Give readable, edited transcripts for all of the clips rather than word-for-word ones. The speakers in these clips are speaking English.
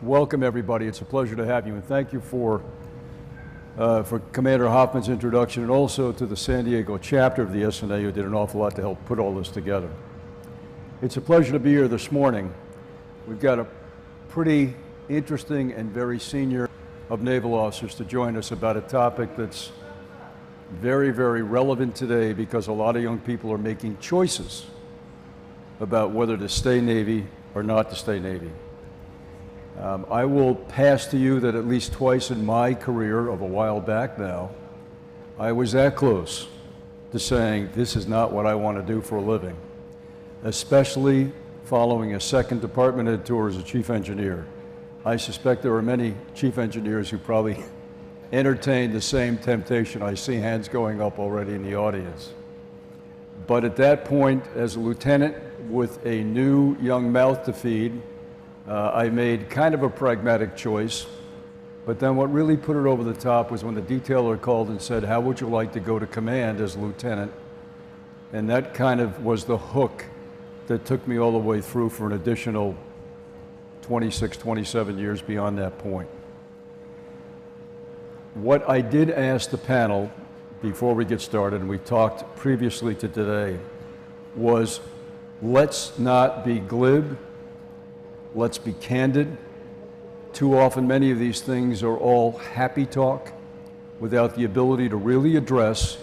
Welcome, everybody. It's a pleasure to have you, and thank you for Commander Hoffman's introduction, and also to the San Diego chapter of the SNA, who did an awful lot to help put all this together. It's a pleasure to be here this morning. We've got a pretty interesting and very senior of naval officers to join us about a topic that's very, very relevant today, because a lot of young people are making choices about whether to stay Navy or not to stay Navy. I will pass to you that at least twice in my career of a while back now, I was that close to saying this is not what I want to do for a living, especially following a second department head tour as a chief engineer. I suspect there are many chief engineers who probably entertained the same temptation. I see hands going up already in the audience. But at that point, as a lieutenant with a new young mouth to feed, I made kind of a pragmatic choice. But then what really put it over the top was when the detailer called and said, "How would you like to go to command as lieutenant?" And that kind of was the hook that took me all the way through for an additional 26, 27 years beyond that point. What I did ask the panel before we get started, and we talked previously to today, was let's not be glib, let's be candid. Too often, many of these things are all happy talk without the ability to really address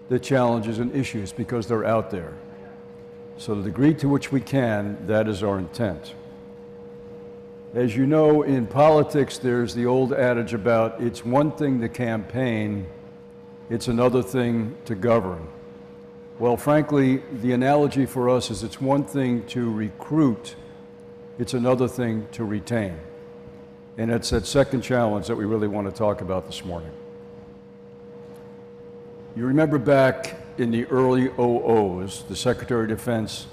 the challenges and issues, because they're out there. So the degree to which we can, that is our intent. As you know, in politics, there's the old adage about it's one thing to campaign, it's another thing to govern. Well, frankly, the analogy for us is it's one thing to recruit, it's another thing to retain. And it's that second challenge that we really want to talk about this morning. You remember back in the early 00s, the Secretary of Defense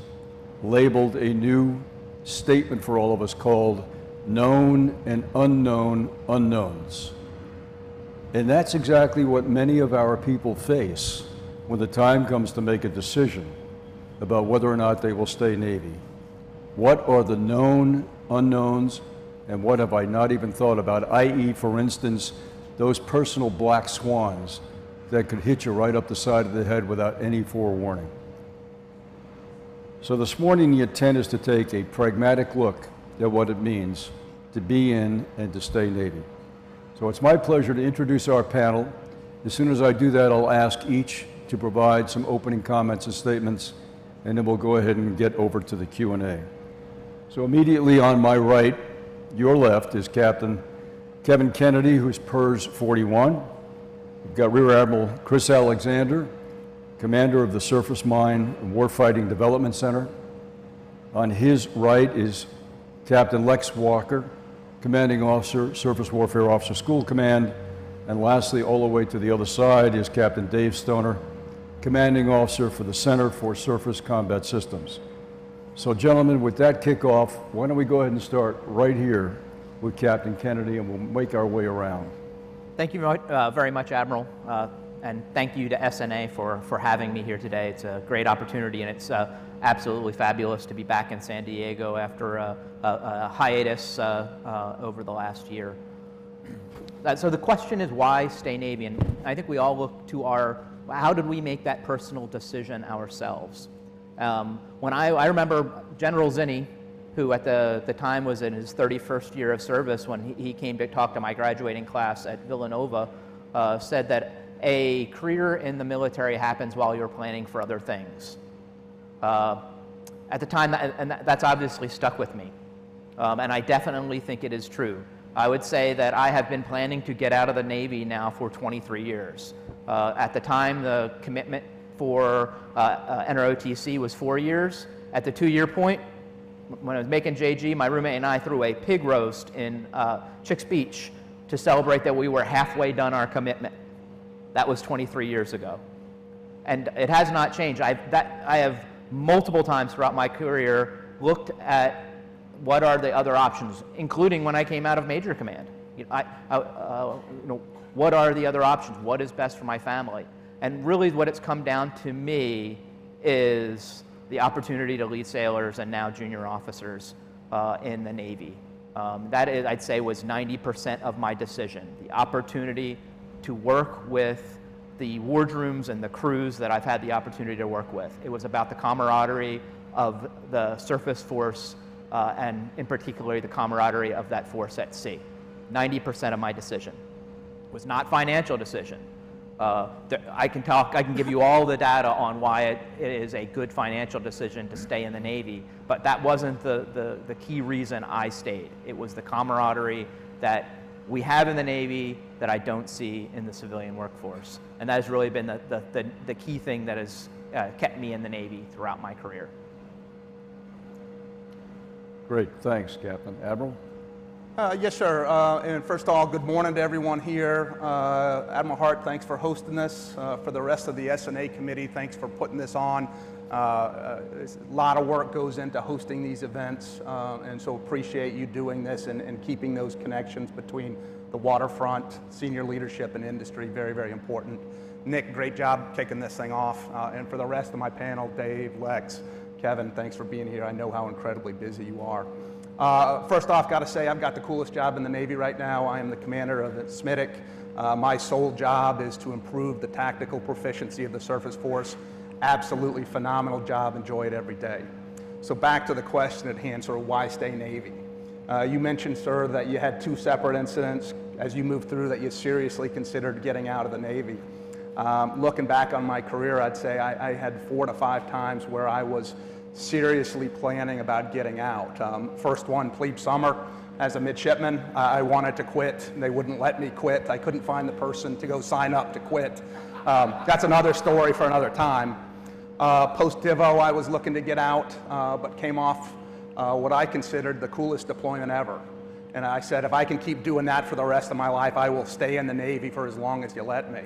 labeled a new statement for all of us called known and unknown unknowns. And that's exactly what many of our people face when the time comes to make a decision about whether or not they will stay Navy. What are the known unknowns, and what have I not even thought about? I.e., for instance, those personal black swans that could hit you right up the side of the head without any forewarning. So this morning, the intent is to take a pragmatic look at what it means to be in and to stay Navy. So it's my pleasure to introduce our panel. As soon as I do that, I'll ask each to provide some opening comments and statements, and then we'll go ahead and get over to the Q&A. So immediately on my right, your left, is Captain Kevin Kennedy, who's PERS 41. We've got Rear Admiral Chris Alexander, commander of the Surface Mine and Warfighting Development Center. On his right is Captain Lex Walker, commanding officer, Surface Warfare Officer School Command. And lastly, all the way to the other side, is Captain Dave Stoner, commanding officer for the Center for Surface Combat Systems. So gentlemen, with that kickoff, why don't we go ahead and start right here with Captain Kennedy, and we'll make our way around. Thank you very much, Admiral, and thank you to SNA for having me here today. It's a great opportunity, and it's absolutely fabulous to be back in San Diego after a hiatus over the last year. So the question is, why stay Navy? And I think we all look to how did we make that personal decision ourselves? When I remember General Zinni, who at the time was in his 31st year of service, when he came to talk to my graduating class at Villanova, said that a career in the military happens while you're planning for other things. At the time, that's obviously stuck with me, and I definitely think it is true. I would say that I have been planning to get out of the Navy now for 23 years. At the time, the commitment for NROTC was 4 years. At the 2-year point, when I was making JG, my roommate and I threw a pig roast in Chicks Beach to celebrate that we were halfway done our commitment. That was 23 years ago. And it has not changed. I have multiple times throughout my career looked at what are the other options, including when I came out of Major Command. What are the other options? What is best for my family? And really what it's come down to me is the opportunity to lead sailors and now junior officers in the Navy. That is, I'd say, was 90% of my decision. The opportunity to work with the wardrooms and the crews that I've had the opportunity to work with. It was about the camaraderie of the surface force, and in particular the camaraderie of that force at sea. 90% of my decision. It was not financial decision. I can give you all the data on why it is a good financial decision to stay in the Navy, but that wasn't the key reason I stayed. It was the camaraderie that we have in the Navy that I don't see in the civilian workforce. And that has really been the key thing that has kept me in the Navy throughout my career. Great, thanks, Captain. Admiral? Yes, sir. And first of all, good morning to everyone here. Admiral Hart, thanks for hosting this. For the rest of the S&A committee, thanks for putting this on. A lot of work goes into hosting these events, and so appreciate you doing this and keeping those connections between the waterfront, senior leadership, and industry. Very, very important. Nick, great job kicking this thing off. And for the rest of my panel, Dave, Lex, Kevin, thanks for being here. I know how incredibly busy you are. First off, got to say, I've got the coolest job in the Navy right now. I am the commander of the SMITIC. My sole job is to improve the tactical proficiency of the surface force. Absolutely phenomenal job, enjoy it every day. So back to the question at hand, sort of why stay Navy? You mentioned, sir, that you had 2 separate incidents as you moved through that you seriously considered getting out of the Navy. Looking back on my career, I'd say I had 4 to 5 times where I was seriously planning about getting out. First one, plebe summer. As a midshipman, I wanted to quit. They wouldn't let me quit. I couldn't find the person to go sign up to quit. That's another story for another time. Post-Divo, I was looking to get out, but came off what I considered the coolest deployment ever. And I said, if I can keep doing that for the rest of my life, I will stay in the Navy for as long as you let me.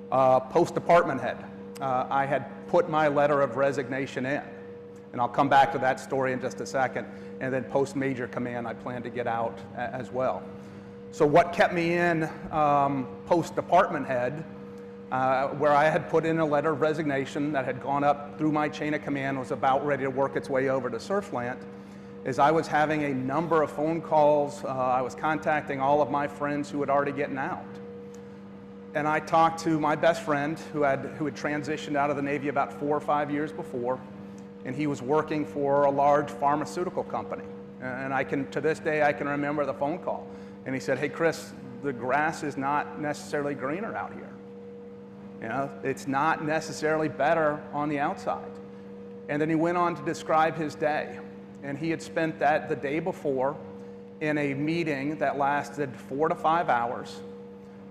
Post-department head, I had put my letter of resignation in. And I'll come back to that story in just a second. And then post-major command, I plan to get out as well. So what kept me in post-department head, where I had put in a letter of resignation that had gone up through my chain of command, was about ready to work its way over to Surfland, is I was having a number of phone calls. I was contacting all of my friends who had already gotten out. And I talked to my best friend who had transitioned out of the Navy about 4 or 5 years before, and he was working for a large pharmaceutical company. And to this day, I can remember the phone call. And he said, hey, Chris, the grass is not necessarily greener out here. You know, it's not necessarily better on the outside. And then he went on to describe his day. And he had spent the day before in a meeting that lasted 4 to 5 hours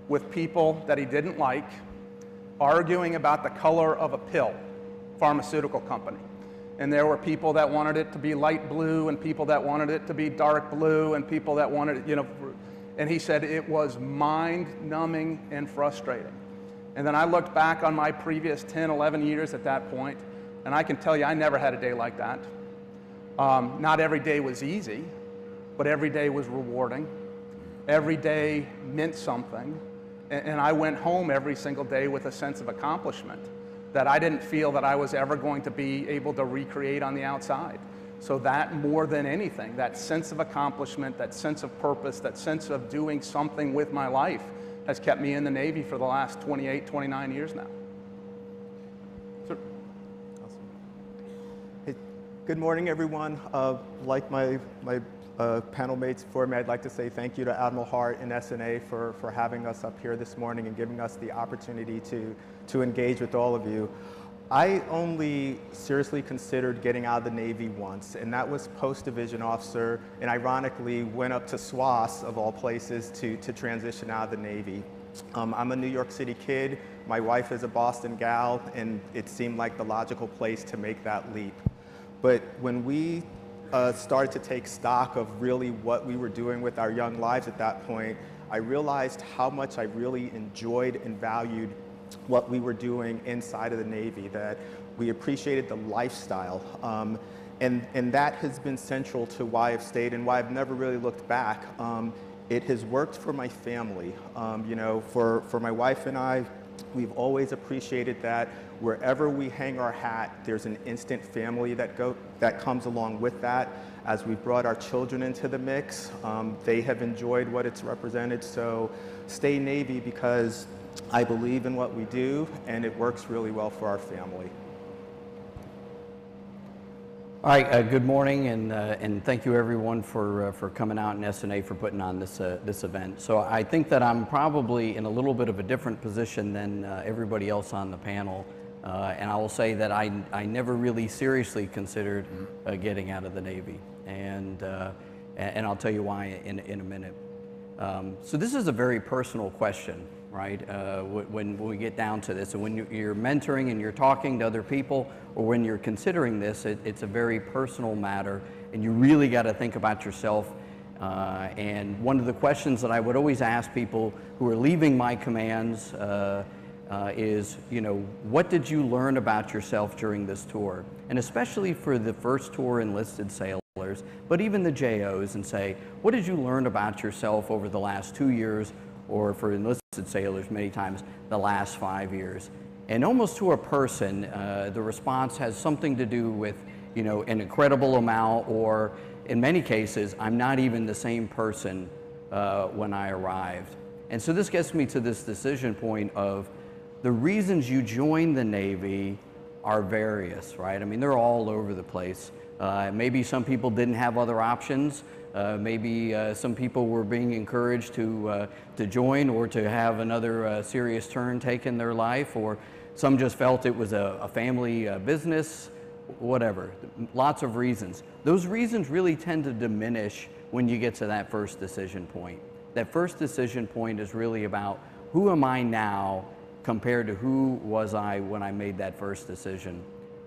with people that he didn't like, arguing about the color of a pill, pharmaceutical company. And there were people that wanted it to be light blue, and people that wanted it to be dark blue, and people that wanted it, you know, and he said it was mind-numbing and frustrating. And then I looked back on my previous 10, 11 years at that point, and I can tell you I never had a day like that. Not every day was easy, but every day was rewarding. Every day meant something, and I went home every single day with a sense of accomplishment that I didn't feel that I was ever going to be able to recreate on the outside. So that, more than anything, that sense of accomplishment, that sense of purpose, that sense of doing something with my life has kept me in the Navy for the last 28, 29 years now. Sir. Awesome. Hey, good morning, everyone. Like my panel mates before me, I'd like to say thank you to Admiral Hart and S&A for having us up here this morning and giving us the opportunity to engage with all of you. I only seriously considered getting out of the Navy once, and that was post-division officer, and ironically went up to SWAS, of all places, to transition out of the Navy. I'm a New York City kid. My wife is a Boston gal, and it seemed like the logical place to make that leap. But when we started to take stock of really what we were doing with our young lives at that point, I realized how much I really enjoyed and valued what we were doing inside of the Navy, that we appreciated the lifestyle. And that has been central to why I've stayed and why I've never really looked back. It has worked for my family. You know, for my wife and I, we've always appreciated that wherever we hang our hat, there's an instant family that comes along with that. As we've brought our children into the mix, they have enjoyed what it's represented. So stay Navy, because I believe in what we do and it works really well for our family. All right, good morning, and thank you everyone for coming out, and SNA for putting on this event. So I think that I'm probably in a little bit of a different position than everybody else on the panel, and I will say that I never really seriously considered getting out of the Navy, and I'll tell you why in a minute. So this is a very personal question, right? When we get down to this, and when you're mentoring and you're talking to other people, or when you're considering this, it's a very personal matter, and you really got to think about yourself. And one of the questions that I would always ask people who are leaving my commands is, you know, what did you learn about yourself during this tour? And especially for the first tour enlisted sailors, but even the JOs, and say, what did you learn about yourself over the last 2 years, or for enlisted sailors, many times, the last 5 years? And almost to a person, the response has something to do with, you know, an incredible amount, or in many cases, I'm not even the same person when I arrived. And so this gets me to this decision point of the reasons you joined the Navy are various, right? I mean, they're all over the place. Maybe some people didn't have other options. Maybe some people were being encouraged to join, or to have another serious turn taken in their life, or some just felt it was a family business, whatever. Lots of reasons. Those reasons really tend to diminish when you get to that first decision point. That first decision point is really about, who am I now compared to who was I when I made that first decision?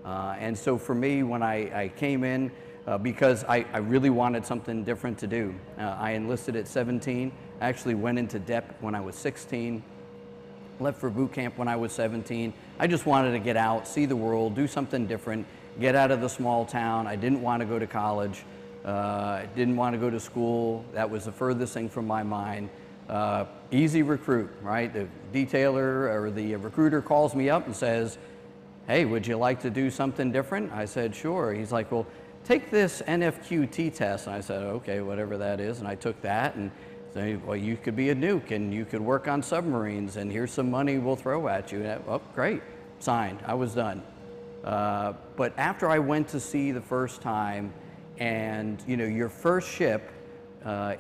And so for me, when I came in, because I really wanted something different to do. I enlisted at 17, actually went into DEP when I was 16, left for boot camp when I was 17. I just wanted to get out, see the world, do something different, get out of the small town. I didn't want to go to college, didn't want to go to school. That was the furthest thing from my mind. Easy recruit, right? The detailer or the recruiter calls me up and says, hey, would you like to do something different? I said, sure. He's like, well, take this NFQT test. And I said, okay, whatever that is. And I took that, and said, well, you could be a nuke, and you could work on submarines, and here's some money we'll throw at you. And oh, great, signed, I was done. But after I went to sea the first time, and you know, your first ship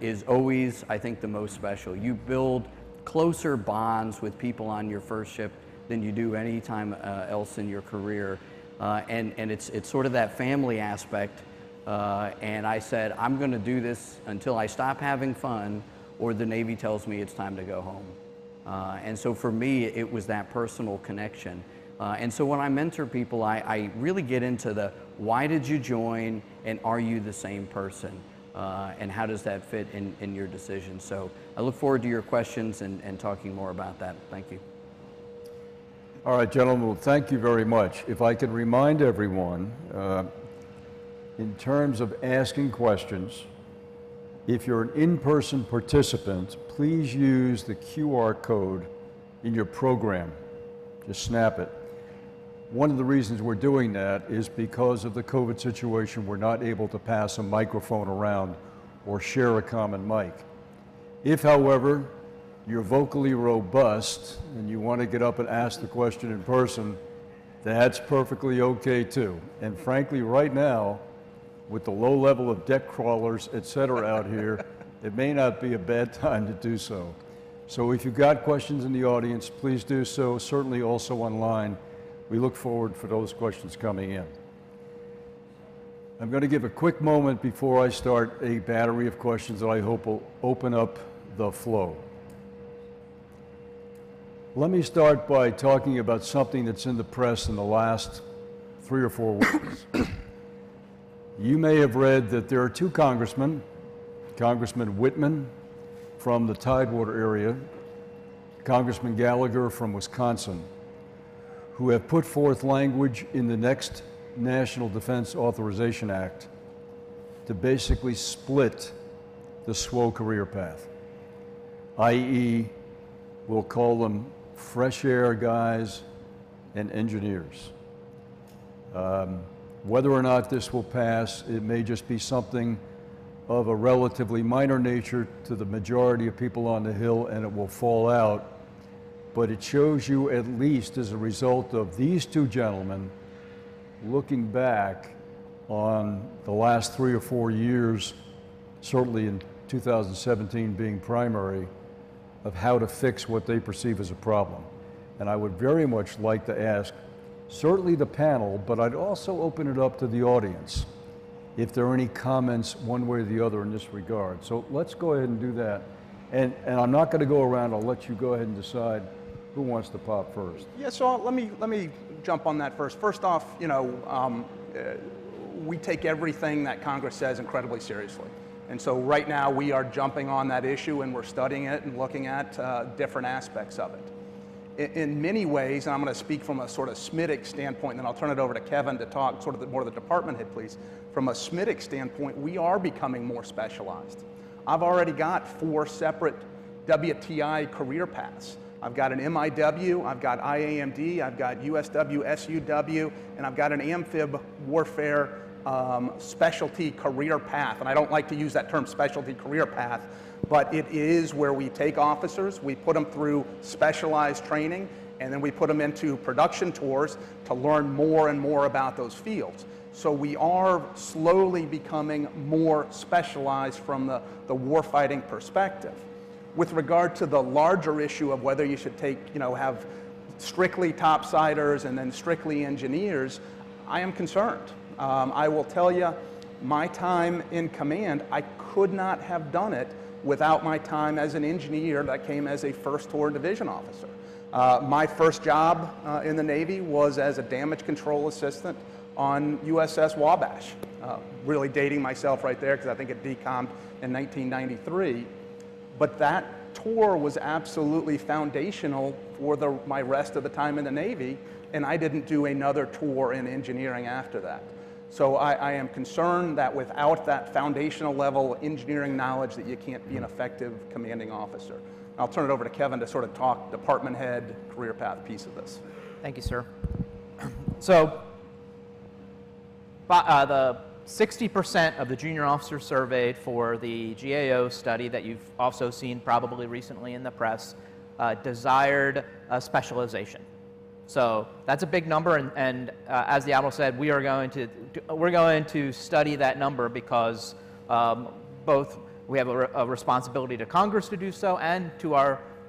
is always, I think, the most special. You build closer bonds with people on your first ship than you do any time else in your career. And it's sort of that family aspect. And I said, I'm going to do this until I stop having fun, or the Navy tells me it's time to go home. And so for me, it was that personal connection. And so when I mentor people, I really get into the, why did you join, and are you the same person? And how does that fit in your decision? So I look forward to your questions and talking more about that. Thank you. All right, gentlemen, well, thank you very much. If I could remind everyone, in terms of asking questions, if you're an in-person participant, please use the QR code in your program. Just snap it. One of the reasons we're doing that is because of the COVID situation. We're not able to pass a microphone around or share a common mic. If, however, you're vocally robust and you want to get up and ask the question in person, that's perfectly okay too. And frankly, right now, with the low level of deck crawlers, et cetera, out here, it may not be a bad time to do so. So if you've got questions in the audience, please do so, certainly also online. We look forward for those questions coming in. I'm going to give a quick moment before I start a battery of questions that I hope will open up the flow. Let me start by talking about something that's in the press in the last 3 or 4 weeks. You may have read that there are 2 congressmen, Congressman Whitman from the Tidewater area, Congressman Gallagher from Wisconsin, who have put forth language in the next National Defense Authorization Act to basically split the SWO career path, i.e., we'll call them fresh air guys and engineers. Whether or not this will pass, it may just be something of a relatively minor nature to the majority of people on the Hill, and it will fall out. But it shows you, at least as a result of these two gentlemen looking back on the last 3 or 4 years, certainly in 2017 being primary, of how to fix what they perceive as a problem. And I would very much like to ask, certainly the panel, but I'd also open it up to the audience, if there are any comments one way or the other in this regard. So let's go ahead and do that. And I'm not going to go around. I'll let you go ahead and decide who wants to pop first. Yeah, so let me jump on that first. First off, we take everything that Congress says incredibly seriously. And so right now we are jumping on that issue and we're studying it and looking at different aspects of it. In many ways, and I'm going to speak from a sort of SMIDIC standpoint, and then I'll turn it over to Kevin to talk sort of more of the department head, please. From a SMIDIC standpoint, we are becoming more specialized. I've already got 4 separate WTI career paths. I've got an MIW, I've got IAMD, I've got USW, SUW, and I've got an amphib warfare specialty career path. And I don't like to use that term specialty career path, but it is where we take officers, we put them through specialized training, and then we put them into production tours to learn more and more about those fields. So we are slowly becoming more specialized from the warfighting perspective. With regard to the larger issue of whether you should take, have strictly topsiders and then strictly engineers, I am concerned. I will tell you, my time in command, I could not have done it without my time as an engineer that came as a first tour division officer. My first job in the Navy was as a damage control assistant on USS Wabash. Really dating myself right there because I think it decommed in 1993. But that tour was absolutely foundational for my rest of the time in the Navy, and I didn't do another tour in engineering after that. So I am concerned that without that foundational level engineering knowledge that you can't be an effective commanding officer. I'll turn it over to Kevin to sort of talk department head, career path piece of this. Thank you, sir. So the 60% of the junior officers surveyed for the GAO study that you've also seen probably recently in the press desired a specialization. So that's a big number, and as the Admiral said, we're going to study that number because both we have a responsibility to Congress to do so and to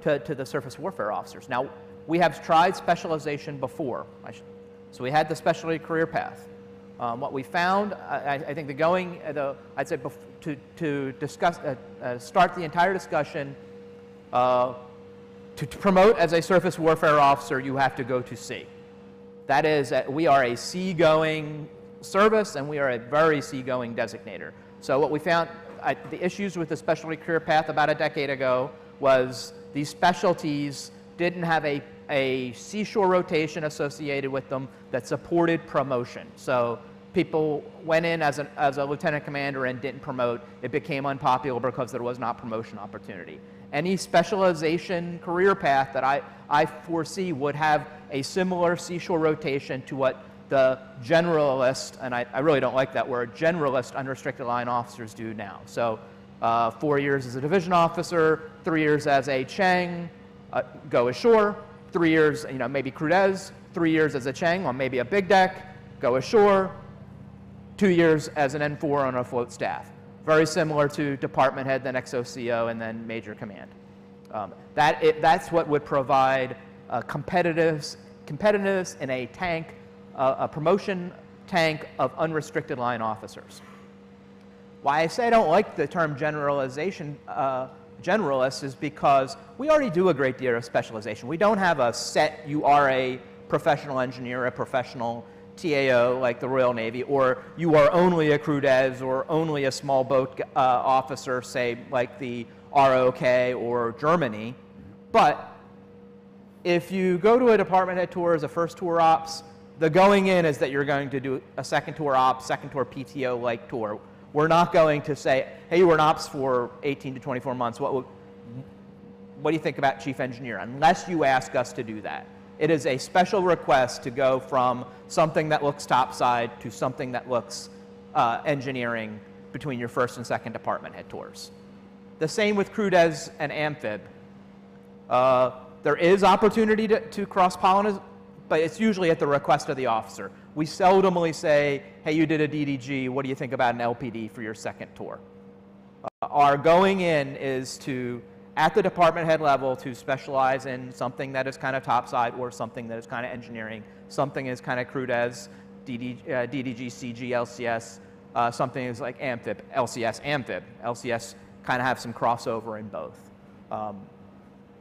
the surface warfare officers. Now, we have tried specialization before. So we had the specialty career path. What we found, I think I'd say to discuss, start the entire discussion, to promote as a surface warfare officer, you have to go to sea. That is, we are a sea-going service, and we are a very sea-going designator. So what we found, the issues with the specialty career path about a decade ago was these specialties didn't have a seashore rotation associated with them that supported promotion. So people went in as a lieutenant commander and didn't promote. It became unpopular because there was not promotion opportunity. Any specialization career path that I foresee would have a similar seashore rotation to what the generalist, and I really don't like that word, generalist unrestricted line officers do now. So 4 years as a division officer, 3 years as a Cheng, go ashore, 3 years, maybe Crudez, 3 years as a Cheng on maybe a big deck, go ashore, 2 years as an N4 on a float staff. Very similar to department head, then XOCO, and then major command. That's what would provide competitiveness in a tank, a promotion tank of unrestricted line officers. Why I say I don't like the term generalization, generalist, is because we already do a great deal of specialization. We don't have a set, you are a professional engineer, a professional TAO like the Royal Navy, or you are only a Crudez or only a small boat officer, say like the ROK or Germany. But if you go to a department head tour as a first tour ops, the going in is that you're going to do a second tour ops, second tour PTO like tour. We're not going to say, hey, you were an ops for 18 to 24 months. What do you think about chief engineer? Unless you ask us to do that. It is a special request to go from something that looks topside to something that looks engineering between your first and second department head tours. The same with crew des and amphib. There is opportunity to cross-pollinate, but it's usually at the request of the officer. We seldomly say, hey, you did a DDG, what do you think about an LPD for your second tour? Our going in is to, at the department head level, to specialize in something that is kind of topside or something that is kind of engineering, something is kind of crew des, DDG, CG, LCS, something is like amphib, LCS, amphib. LCS kind of have some crossover in both.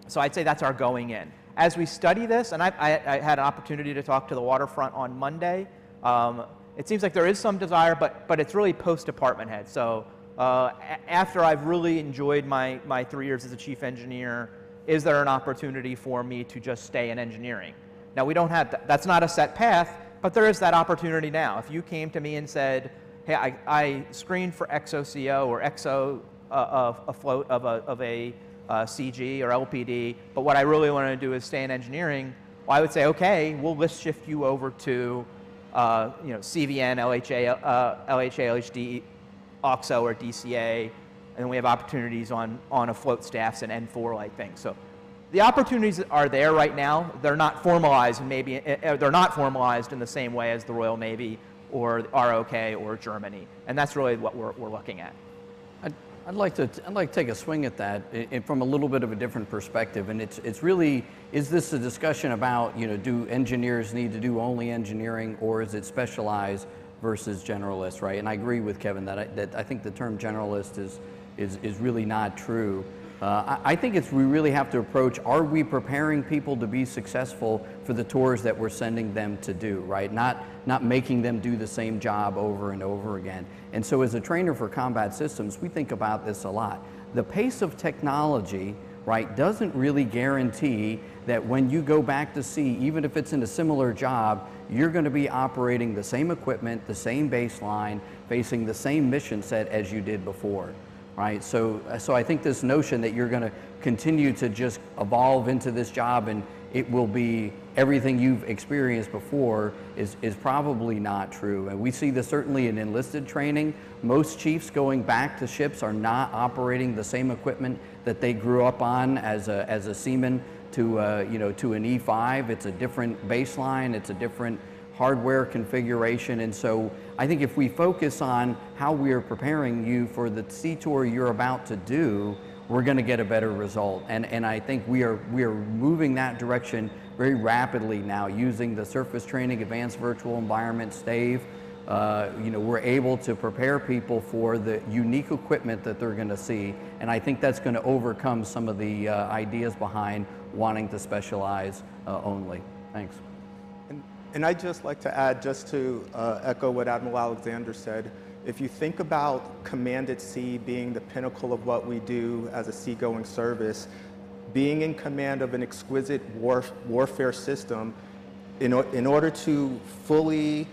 So I'd say that's our going in. As we study this, and I had an opportunity to talk to the Waterfront on Monday, it seems like there is some desire, but it's really post-department head. So after I've really enjoyed my 3 years as a chief engineer, is there an opportunity for me to just stay in engineering? Now, we don't have, that's not a set path, but there is that opportunity now. If you came to me and said, hey, I screened for XOCO or XO afloat of a CG or LPD, but what I really want to do is stay in engineering, well, I would say, okay, we'll list shift you over to CVN, LHA, LHD, OXO, or DCA, and then we have opportunities on afloat staffs and N4-like things. So the opportunities are there right now. They're not formalized, maybe they're not formalized in the same way as the Royal Navy or ROK or Germany, and that's really what we're looking at. I'd like to take a swing at that from a little bit of a different perspective, and it's really, is this a discussion about, do engineers need to do only engineering, or is it specialized versus generalist, right? And I agree with Kevin that I think the term generalist is really not true. I think we really have to approach, are we preparing people to be successful for the tours that we're sending them to do, right? Not making them do the same job over and over again. And so as a trainer for combat systems, we think about this a lot. The pace of technology, right, doesn't really guarantee that when you go back to sea, even if it's in a similar job, you're going to be operating the same equipment, the same baseline, facing the same mission set as you did before. Right, so I think this notion that you're going to continue to just evolve into this job and it will be everything you've experienced before is probably not true. And we see this certainly in enlisted training. Most chiefs going back to ships are not operating the same equipment that they grew up on as a seaman to to an E5. It's a different baseline. It's a different hardware configuration, and so I think if we focus on how we are preparing you for the sea tour you're about to do, we're going to get a better result. And I think we are moving that direction very rapidly now, using the surface training, advanced virtual environment, STAVE. We're able to prepare people for the unique equipment that they're going to see, and I think that's going to overcome some of the ideas behind wanting to specialize only. Thanks. And I'd just like to add, just to echo what Admiral Alexander said, if you think about command at sea being the pinnacle of what we do as a seagoing service, being in command of an exquisite warfare system, in order to fully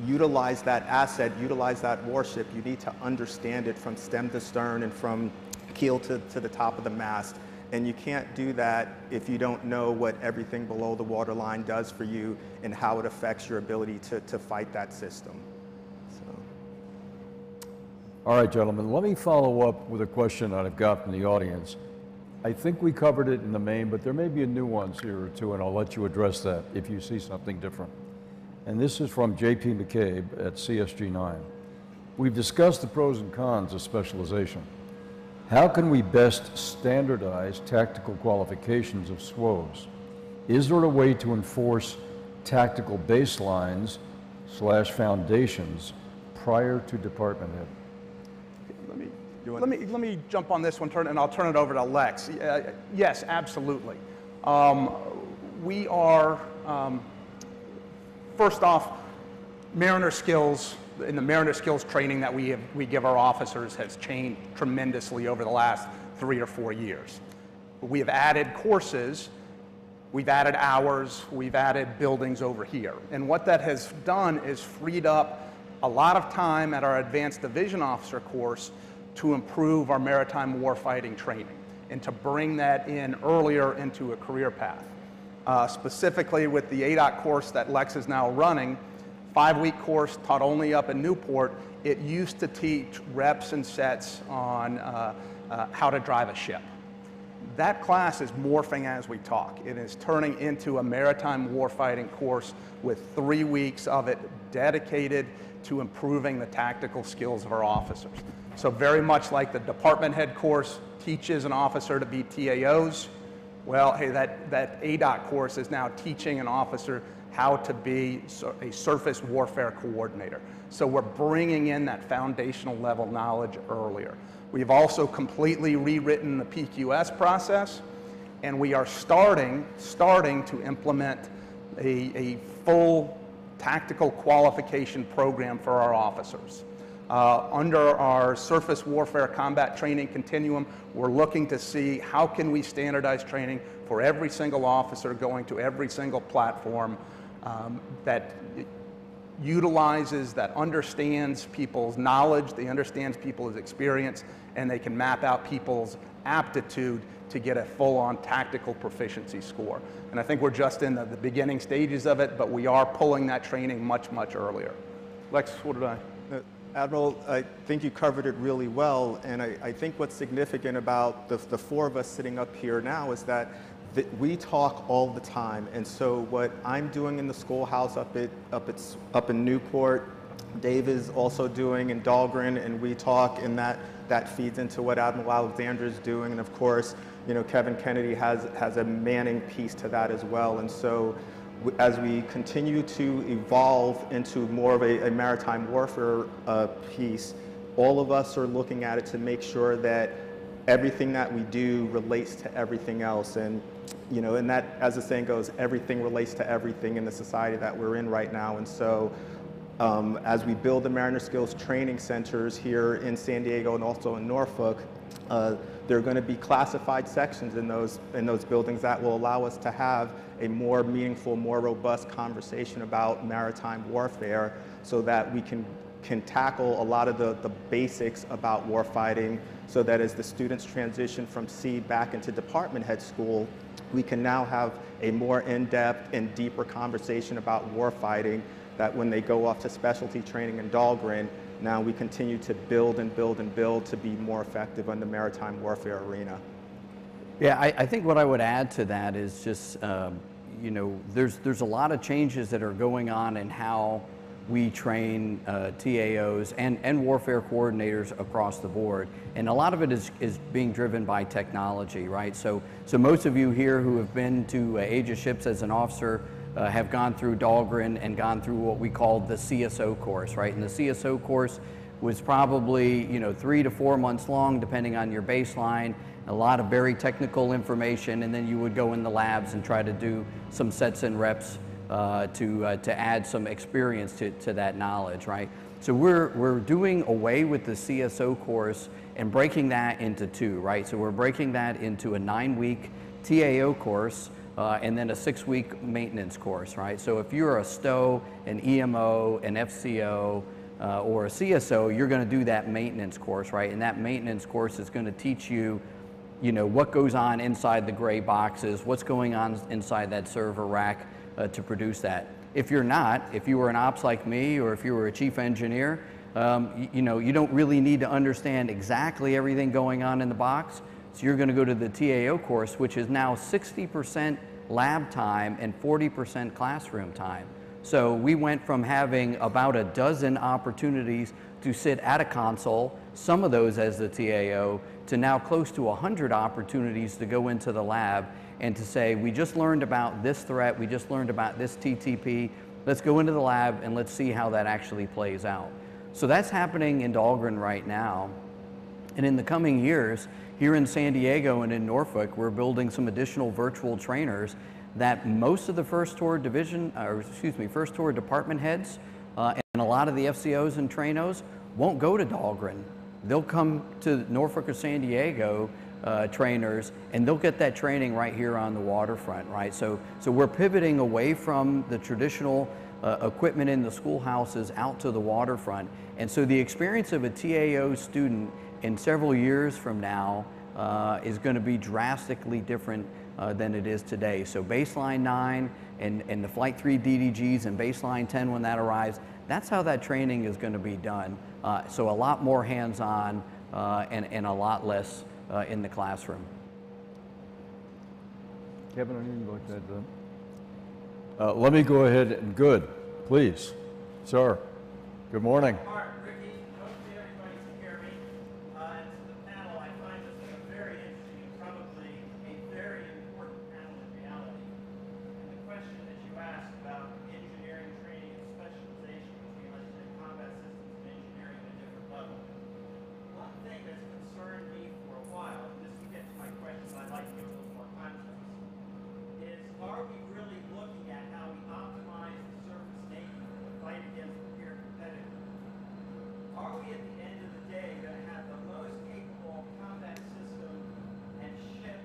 utilize that asset, utilize that warship, you need to understand it from stem to stern and from keel to the top of the mast. And you can't do that if you don't know what everything below the waterline does for you and how it affects your ability to fight that system. So. All right, gentlemen, let me follow up with a question that I've got from the audience. I think we covered it in the main, but there may be a nuance here or two, and I'll let you address that if you see something different. And this is from J.P. McCabe at CSG9. We've discussed the pros and cons of specialization. How can we best standardize tactical qualifications of SWOs? Is there a way to enforce tactical baselines / foundations prior to department head? Let me jump on this one, and I'll turn it over to Lex. Yes, absolutely. We are, first off, mariner skills. In the mariner skills training that we give our officers has changed tremendously over the last 3 or 4 years. We have added courses, we've added hours, we've added buildings over here. And what that has done is freed up a lot of time at our advanced division officer course to improve our maritime warfighting training and to bring that in earlier into a career path. Specifically with the ADOT course that Lex is now running, 5-week course taught only up in Newport. It used to teach reps and sets on how to drive a ship. That class is morphing as we talk. It is turning into a maritime warfighting course with 3 weeks of it dedicated to improving the tactical skills of our officers. So very much like the department head course teaches an officer to be TAOs, well, hey, that ADOT course is now teaching an officer how to be a surface warfare coordinator. So we're bringing in that foundational level knowledge earlier. We've also completely rewritten the PQS process, and we are starting to implement a full tactical qualification program for our officers. Under our surface warfare combat training continuum, we're looking to see how can we standardize training for every single officer going to every single platform that utilizes, that understands people's knowledge, they understands people's experience, and they can map out people's aptitude to get a full-on tactical proficiency score. And I think we're just in the beginning stages of it, but we are pulling that training much, much earlier. Lex, what did I? Admiral, I think you covered it really well, and I think what's significant about the four of us sitting up here now is that we talk all the time, and so what I'm doing in the schoolhouse up in Newport, Dave is also doing in Dahlgren, and we talk, and that feeds into what Admiral Alexander is doing, and of course, you know, Kevin Kennedy has a Manning piece to that as well, and so as we continue to evolve into more of a maritime warfare piece, all of us are looking at it to make sure that everything that we do relates to everything else. And, you know, and that, as the saying goes, everything relates to everything in the society that we're in right now. And so as we build the Mariner Skills Training Centers here in San Diego and also in Norfolk, there are going to be classified sections in those buildings that will allow us to have a more meaningful, more robust conversation about maritime warfare so that we can tackle a lot of the basics about warfighting, so that as the students transition from seed back into department head school, we can now have a more in-depth and deeper conversation about warfighting, that when they go off to specialty training in Dahlgren, now we continue to build and build and build to be more effective in the maritime warfare arena. Yeah, I think what I would add to that is just, you know, there's a lot of changes that are going on in how we train TAOs and warfare coordinators across the board. And a lot of it is being driven by technology, right? So most of you here who have been to Age of Ships as an officer have gone through Dahlgren and gone through what we call the CSO course, right? And the CSO course was probably, you know, 3 to 4 months long, depending on your baseline, a lot of very technical information, and then you would go in the labs and try to do some sets and reps to add some experience to that knowledge, right? So we're doing away with the CSO course and breaking that into two, right? So we're breaking that into a 9-week TAO course and then a 6-week maintenance course, right? So if you're a STO, an EMO, an FCO, or a CSO, you're going to do that maintenance course, right? And that maintenance course is going to teach you, you know, what goes on inside the gray boxes, what's going on inside that server rack to produce that. If you're not, if you were an ops like me, or if you were a chief engineer, you know, you don't really need to understand exactly everything going on in the box. So you're going to go to the TAO course, which is now 60% lab time and 40% classroom time. So we went from having about a dozen opportunities to sit at a console, some of those as the TAO, to now close to 100 opportunities to go into the lab and to say, we just learned about this threat, we just learned about this TTP, let's go into the lab and let's see how that actually plays out. So that's happening in Dahlgren right now. And in the coming years, here in San Diego and in Norfolk, we're building some additional virtual trainers that most of the first tour department heads and a lot of the FCOs and trainos won't go to Dahlgren. They'll come to Norfolk or San Diego trainers, and they'll get that training right here on the waterfront, right? So we're pivoting away from the traditional equipment in the schoolhouses out to the waterfront. And so the experience of a TAO student in several years from now is going to be drastically different than it is today. So baseline 9 and the Flight 3 DDGs and baseline 10 when that arrives, that's how that training is going to be done. So a lot more hands-on and a lot less in the classroom. Kevin, anything like that? Let me go ahead and good, please. Sir, good morning. Mark, Ricky, hopefully everybody can hear me. And to the panel, I find this a very interesting and probably a very important panel in reality. And the question that you asked about engineering training and specialization between, let's say, combat systems and engineering at a different level. One thing that's concerned me for a while, and this will get to my question, I'd like to give a little more context, is are we really looking at how we optimize the surface Navy to fight against the peer competitor? Are we at the end of the day going to have the most capable combat system and ship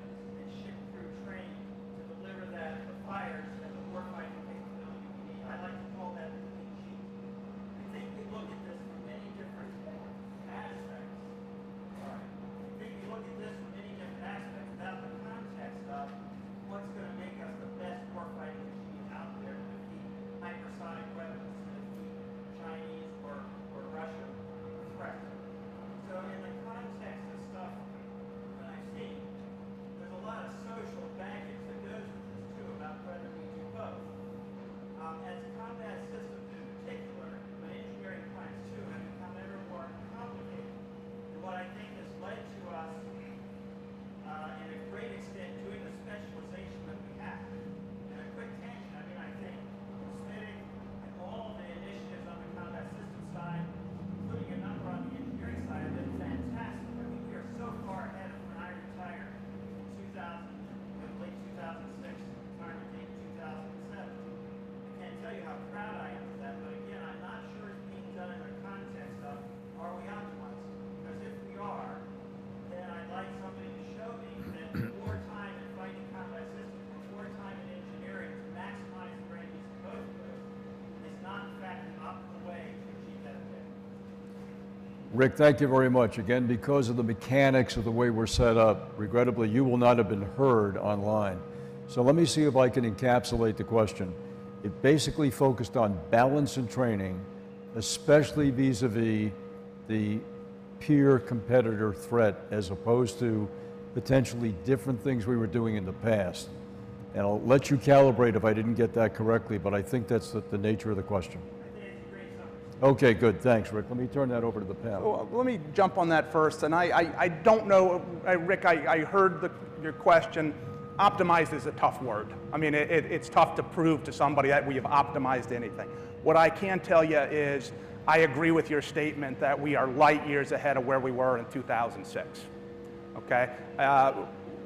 crew training to deliver that the fires and the warfighting capability we need? I like to call that the clean sheet. I think we look at this from many different aspects. Sorry. I think we look at this from many different aspects without the context of what's going to make us the best warfighting machine out there to defeat hypersonic weapons, to defeat Chinese or Russian threats. So in the context of stuff that I've seen, there's a lot of social baggage that goes with this too about whether we do both. As combat systems in particular, but engineering plans too, have become ever more complicated. And what I think has led to us in a great extent doing the specialization that we have. And a quick tangent, I mean, I think SMITIC and all the initiatives on the combat system side, including a number on the engineering side, have been fantastic. I mean, we are so far ahead of when I retired in late 2006, retirement date 2007. I can't tell you how proud I am of that, but again, I'm not sure it's being done in the context of, are we optimizing? Because if we are, then I'd like somebody to show me that more time in fighting combat systems, more time in engineering to maximize the great use of both of those is not in fact the optimal way to achieve that objective. Rick, thank you very much. Again, because of the mechanics of the way we're set up, regrettably, you will not have been heard online. So let me see if I can encapsulate the question. It basically focused on balance and training, especially vis-a-vis the peer competitor threat, as opposed to potentially different things we were doing in the past. And I'll let you calibrate if I didn't get that correctly, but I think that's the nature of the question. Okay, good, thanks, Rick. Let me turn that over to the panel. Well, let me jump on that first. And I don't know, Rick, I heard your question. Optimized is a tough word. I mean, it's tough to prove to somebody that we have optimized anything. What I can tell you is I agree with your statement that we are light years ahead of where we were in 2006. Okay?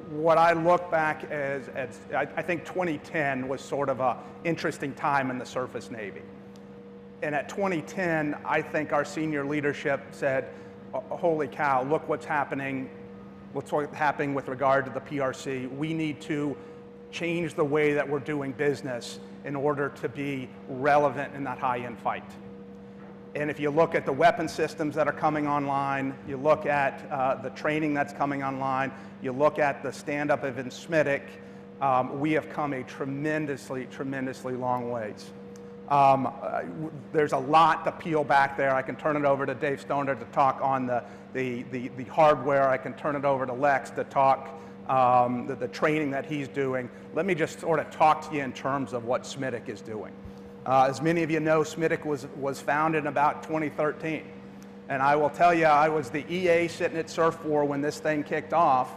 What I look back as I think 2010 was sort of an interesting time in the surface Navy. And at 2010, I think our senior leadership said, holy cow, look what's happening. What's happening with regard to the PRC. We need to change the way that we're doing business in order to be relevant in that high-end fight. And if you look at the weapon systems that are coming online, you look at the training that's coming online, you look at the stand-up of SMITIC, we have come a tremendously, tremendously long ways. There's a lot to peel back there. I can turn it over to Dave Stoner to talk on the hardware. I can turn it over to Lex to talk the training that he's doing. Let me just sort of talk to you in terms of what SMITIC is doing. As many of you know, SMITIC was founded in about 2013. And I will tell you, I was the EA sitting at Surf 4 when this thing kicked off.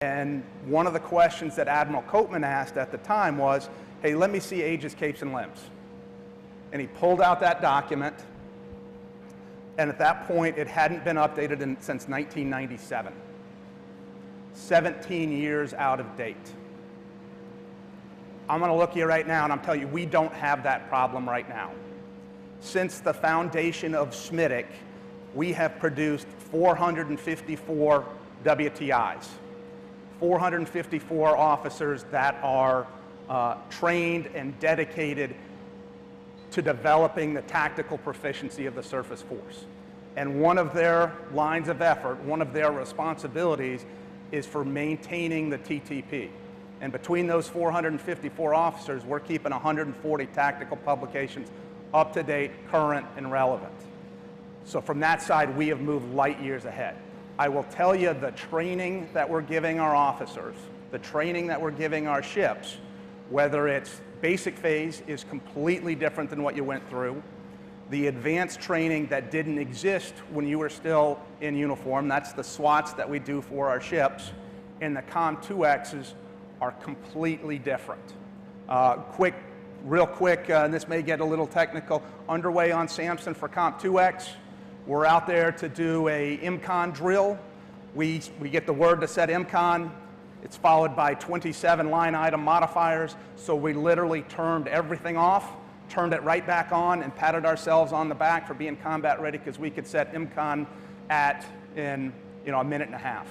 And one of the questions that Admiral Copeman asked at the time was, hey, let me see ages, capes, and limbs. And he pulled out that document, and at that point, it hadn't been updated since 1997. 17 years out of date. I'm going to look at you right now, and I'm telling you, we don't have that problem right now. Since the foundation of SMITIC, we have produced 454 WTIs, 454 officers that are trained and dedicated to developing the tactical proficiency of the surface force. And one of their lines of effort, one of their responsibilities is for maintaining the TTP. And between those 454 officers, we're keeping 140 tactical publications up to date, current, and relevant. So from that side, we have moved light years ahead. I will tell you the training that we're giving our officers, the training that we're giving our ships, whether it's basic phase is completely different than what you went through. The advanced training that didn't exist when you were still in uniform, that's the SWATs that we do for our ships, and the COM2Xs are completely different. Real quick, and this may get a little technical, underway on Samson for COM2X. We're out there to do a IMCON drill. We get the word to set IMCON. It's followed by 27 line item modifiers. So we literally turned everything off, turned it right back on, and patted ourselves on the back for being combat ready because we could set IMCON in a minute and a half.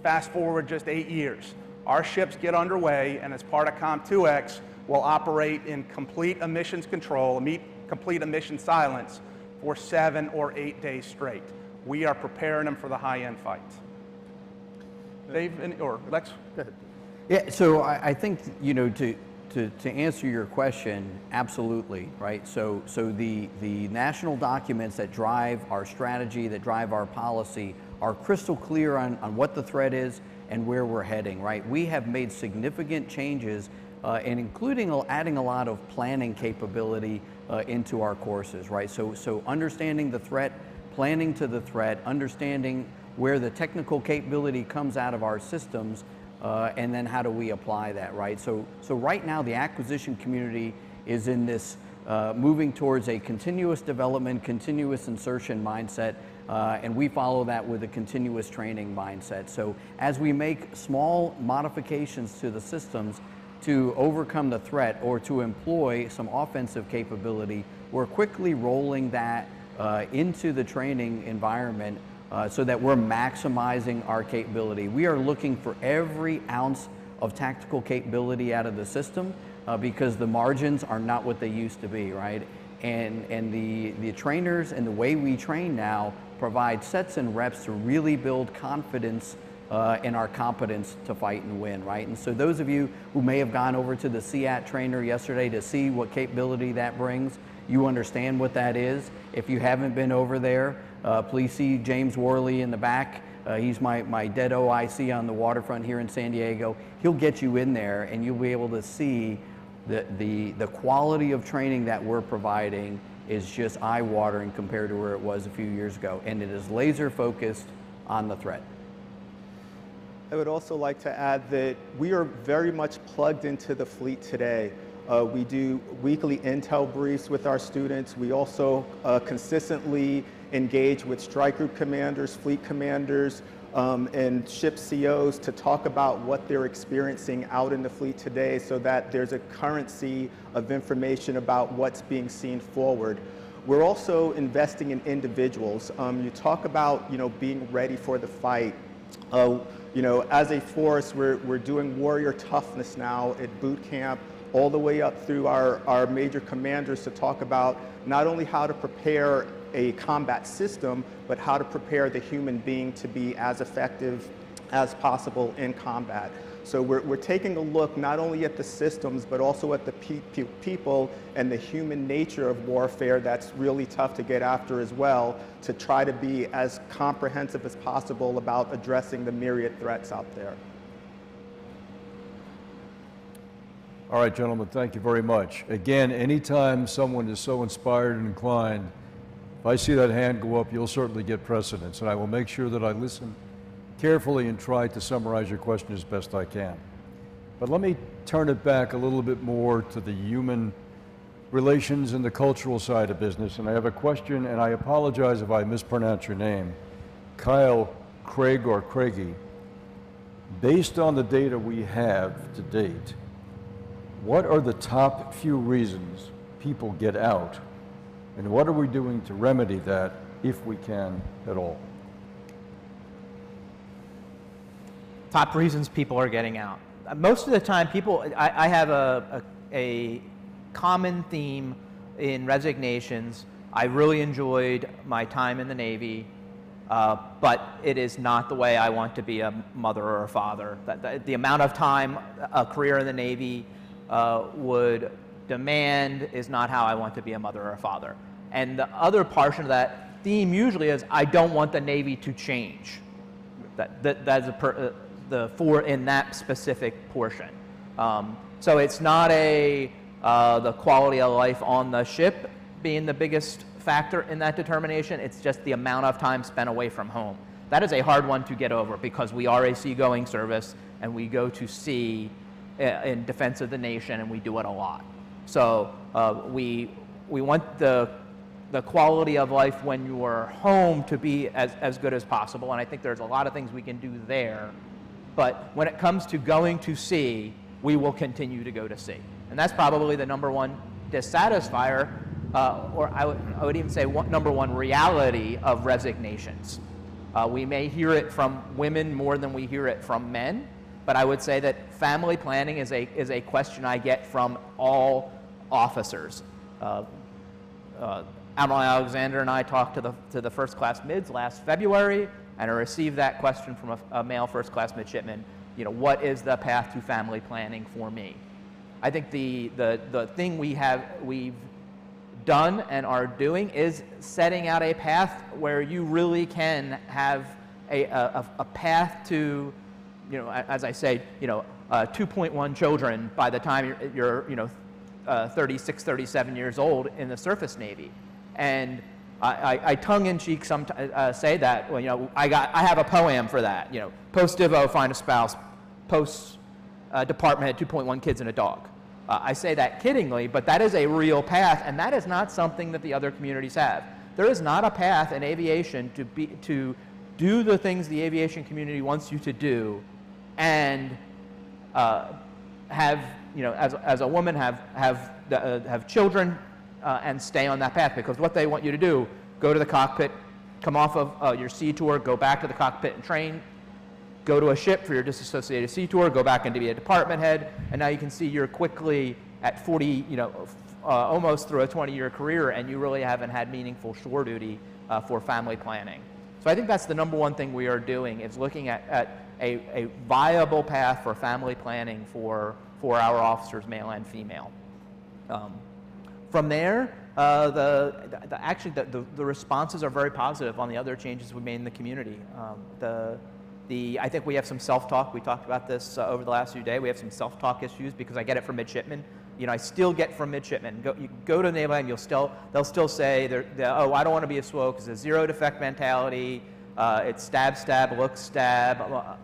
Fast forward just 8 years. Our ships get underway, and as part of COM2X, will operate in complete emissions control, complete emission silence for 7 or 8 days straight. We are preparing them for the high-end fights. Dave, or Lex, go ahead. Yeah, so I think, to answer your question, absolutely, right? So the national documents that drive our strategy, that drive our policy, are crystal clear on what the threat is and where we're heading, right? We have made significant changes, and including adding a lot of planning capability into our courses, right? So understanding the threat, planning to the threat, understanding where the technical capability comes out of our systems, and then how do we apply that, right? So right now the acquisition community is in this moving towards a continuous development, continuous insertion mindset, and we follow that with a continuous training mindset. So as we make small modifications to the systems to overcome the threat or to employ some offensive capability, we're quickly rolling that into the training environment so that we're maximizing our capability. We are looking for every ounce of tactical capability out of the system because the margins are not what they used to be, right? And the trainers and the way we train now provide sets and reps to really build confidence in our competence to fight and win, right? And so those of you who may have gone over to the SEAT trainer yesterday to see what capability that brings, you understand what that is. If you haven't been over there, please see James Worley in the back. He's my dead OIC on the waterfront here in San Diego. He'll get you in there and you'll be able to see the quality of training that we're providing is just eye-watering compared to where it was a few years ago. And it is laser focused on the threat. I would also like to add that we are very much plugged into the fleet today. We do weekly intel briefs with our students. We also consistently engage with strike group commanders, fleet commanders, and ship COs to talk about what they're experiencing out in the fleet today so that there's a currency of information about what's being seen forward. We're also investing in individuals. You talk about being ready for the fight. As a force, we're doing warrior toughness now at boot camp, all the way up through our major commanders to talk about not only how to prepare a combat system, but how to prepare the human being to be as effective as possible in combat. So we're taking a look not only at the systems, but also at the people and the human nature of warfare that's really tough to get after as well, to try to be as comprehensive as possible about addressing the myriad threats out there. All right, gentlemen, thank you very much. Again, anytime someone is so inspired and inclined, if I see that hand go up, you'll certainly get precedence, and I will make sure that I listen carefully and try to summarize your question as best I can. But let me turn it back a little bit more to the human relations and the cultural side of business, and I have a question, and I apologize if I mispronounce your name. Kyle Craig or Craigie, based on the data we have to date, what are the top few reasons people get out, and what are we doing to remedy that, if we can at all? Top reasons people are getting out. Most of the time, I have a common theme in resignations. I really enjoyed my time in the Navy. but it is not the way I want to be a mother or a father. The amount of time a career in the Navy would demand is not how I want to be a mother or a father. And the other portion of that theme usually is I don't want the Navy to change. That's in that specific portion. So it's not the quality of life on the ship being the biggest factor in that determination. It's just the amount of time spent away from home. That is a hard one to get over because we are a seagoing service and we go to sea in defense of the nation, and we do it a lot. So we want the quality of life when you are home to be as good as possible, and I think there's a lot of things we can do there. But when it comes to going to sea, we will continue to go to sea. And that's probably the number one dissatisfier, or I would even say number one reality of resignations. We may hear it from women more than we hear it from men, but I would say that family planning is a question I get from all officers. Admiral Alexander and I talked to the first class mids last February, and I received that question from a male first class midshipman. What is the path to family planning for me? I think the thing we've done and are doing is setting out a path where you really can have a path to, as I say, 2.1 children by the time you're 36, 37 years old in the surface Navy. And I tongue-in-cheek say that, I have a poem for that. Post-divo, find a spouse. Post-department head, 2.1 kids and a dog. I say that kiddingly, but that is a real path, and that is not something that the other communities have. There is not a path in aviation to do the things the aviation community wants you to do, and have, as a woman, have children and stay on that path, because what they want you to do, go to the cockpit, come off of your sea tour, go back to the cockpit and train, go to a ship for your disassociated sea tour, go back and to be a department head, and now you can see you're quickly at 40, almost through a 20-year career, and you really haven't had meaningful shore duty for family planning. So I think that's the number one thing we are doing, is looking at a viable path for family planning for our officers, male and female. From there, actually the responses are very positive on the other changes we made in the community. I think we have some self-talk. We talked about this over the last few days. We have some self-talk issues because I get it from midshipmen. I still get from midshipmen. You go to the Naval Academy, they'll still say, oh, I don't want to be a SWO because it's a zero defect mentality. It's stab, stab, look, stab.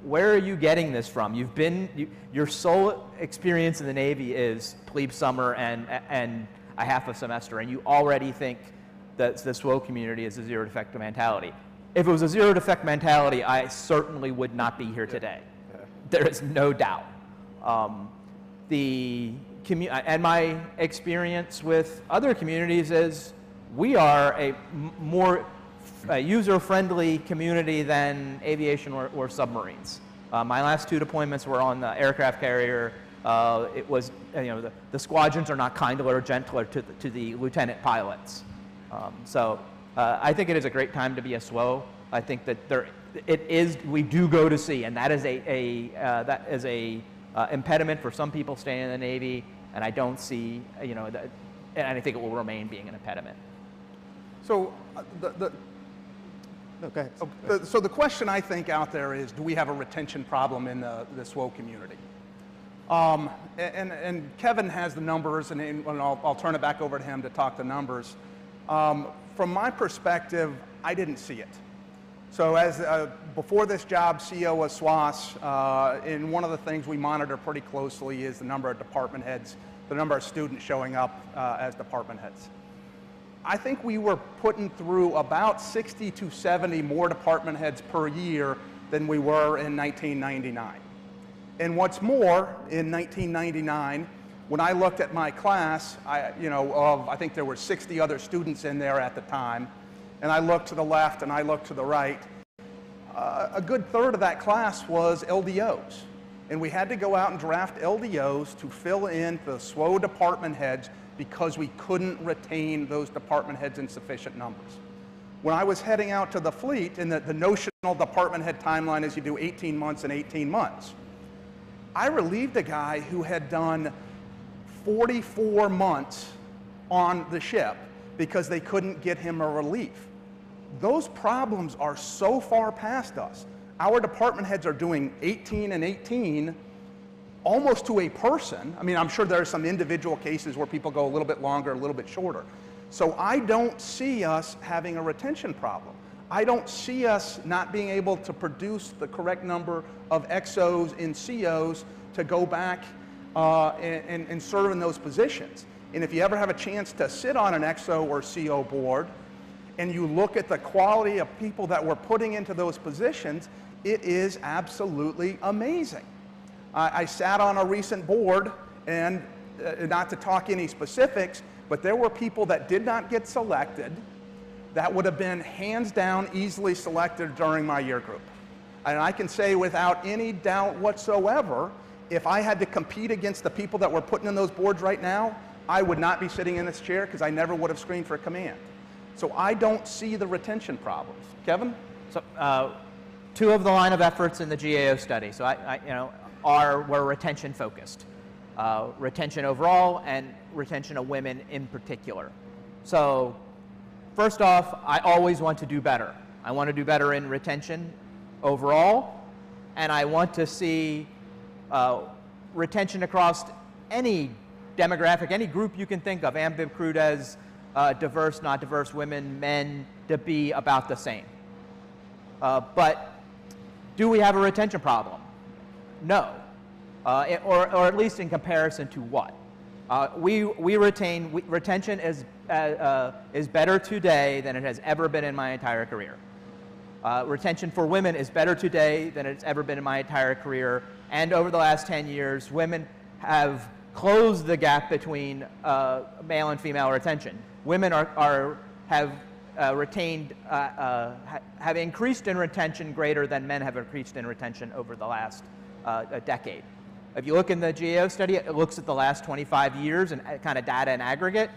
Where are you getting this from? Your sole experience in the Navy is plebe summer and a half a semester, and you already think that the SWO community is a zero defect mentality. If it was a zero defect mentality, I certainly would not be here today. There is no doubt. And my experience with other communities is we are a more user-friendly community than aviation or submarines. My last two deployments were on the aircraft carrier. It was, the squadrons are not kinder or gentler to the lieutenant pilots. I think it is a great time to be a SWO. I think that we do go to sea, and that is a impediment for some people staying in the Navy, and I don't see, and I think it will remain being an impediment. So so the question I think out there is, do we have a retention problem in the SWO community? And Kevin has the numbers, and I'll turn it back over to him to talk the numbers. From my perspective, I didn't see it. So before this job, CEO of SWAS, and one of the things we monitor pretty closely is the number of department heads, the number of students showing up as department heads. I think we were putting through about 60 to 70 more department heads per year than we were in 1999. And what's more, in 1999, when I looked at my class, I think there were 60 other students in there at the time, and I looked to the left and I looked to the right, a good third of that class was LDOs. And we had to go out and draft LDOs to fill in the SWO department heads because we couldn't retain those department heads in sufficient numbers. When I was heading out to the fleet, and the notional department head timeline is you do 18 months and 18 months. I relieved a guy who had done 44 months on the ship because they couldn't get him a relief. Those problems are so far past us. Our department heads are doing 18 and 18 almost to a person. I mean, I'm sure there are some individual cases where people go a little bit longer, a little bit shorter. So I don't see us having a retention problem. I don't see us not being able to produce the correct number of XOs and COs to go back and serve in those positions. And if you ever have a chance to sit on an XO or CO board and you look at the quality of people that we're putting into those positions, it is absolutely amazing. I sat on a recent board, and not to talk any specifics, but there were people that did not get selected that would have been hands down easily selected during my year group. And I can say without any doubt whatsoever, if I had to compete against the people that we're putting in those boards right now, I would not be sitting in this chair because I never would have screened for command. So I don't see the retention problems. Kevin? So, two of the line of efforts in the GAO study, so were retention focused. Retention overall and retention of women in particular. So first off, I always want to do better. I want to do better in retention overall, and I want to see retention across any demographic, any group you can think of, amphib crewed as diverse, not diverse, women, men, to be about the same. But do we have a retention problem? No, or at least in comparison to what? Retention is better today than it has ever been in my entire career. Retention for women is better today than it's ever been in my entire career. And over the last 10 years, women have closed the gap between male and female retention. Women have increased in retention greater than men have increased in retention over the last decade. If you look in the GAO study, it looks at the last 25 years and kind of data in aggregate.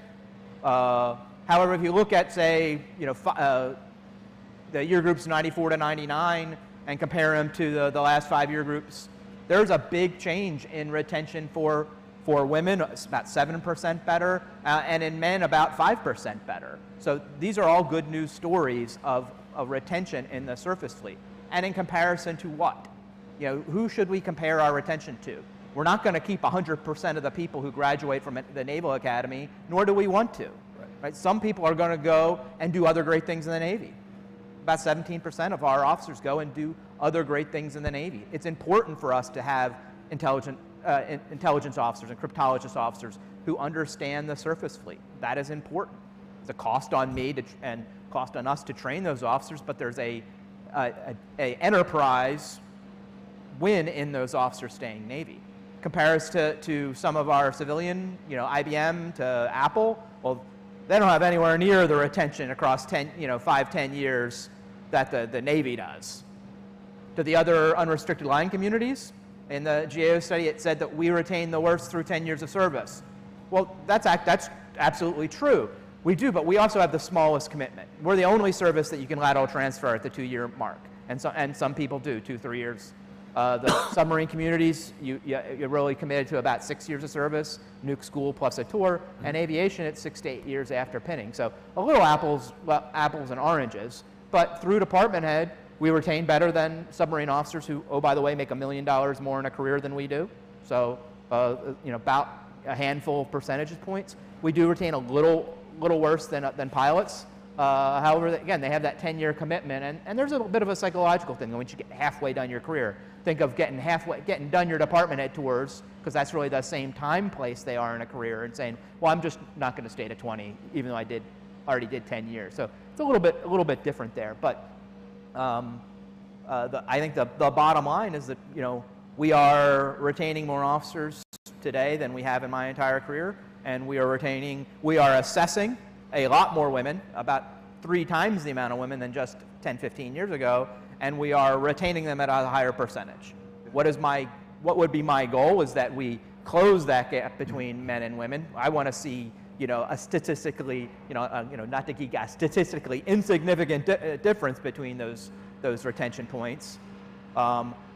However, if you look at, say, the year groups 94 to 99 and compare them to the last 5 year groups, there's a big change in retention for women. It's about 7% better, and in men about 5% better. So these are all good news stories of retention in the surface fleet. And in comparison to what? Who should we compare our retention to? We're not going to keep 100% of the people who graduate from the Naval Academy, nor do we want to. Right? Some people are going to go and do other great things in the Navy. About 17% of our officers go and do other great things in the Navy. It's important for us to have intelligence officers and cryptologist officers who understand the surface fleet. That is important. It's a cost on me and cost on us to train those officers, but there's a enterprise win in those officers staying Navy. Compares to some of our civilian, IBM to Apple, well, they don't have anywhere near the retention across 5-10 years that the Navy does. To the other unrestricted line communities, in the GAO study, it said that we retain the worst through 10 years of service. Well, that's absolutely true. We do, but we also have the smallest commitment. We're the only service that you can lateral transfer at the 2-year mark, and some people do, 2-3 years. The submarine communities, you're really committed to about 6 years of service, nuke school plus a tour, and aviation at 6 to 8 years after pinning. So a little apples and oranges, but through department head, we retain better than submarine officers who, oh, by the way, make $1 million more in a career than we do. So, about a handful of percentage points. We do retain a little worse than pilots. However, again, they have that 10-year commitment, and there's a bit of a psychological thing. Once you get halfway done your career, think of getting done your department head tours, because that's really the same time place they are in a career, and saying, well, I'm just not going to stay to 20, even though I already did 10 years. So it's a little bit different there. But I think the bottom line is that we are retaining more officers today than we have in my entire career, and we are assessing a lot more women, about 3 times the amount of women than just 10, 15 years ago, and we are retaining them at a higher percentage. What would be my goal is that we close that gap between men and women. I want to see a statistically, not to geek out, statistically insignificant difference between those retention points.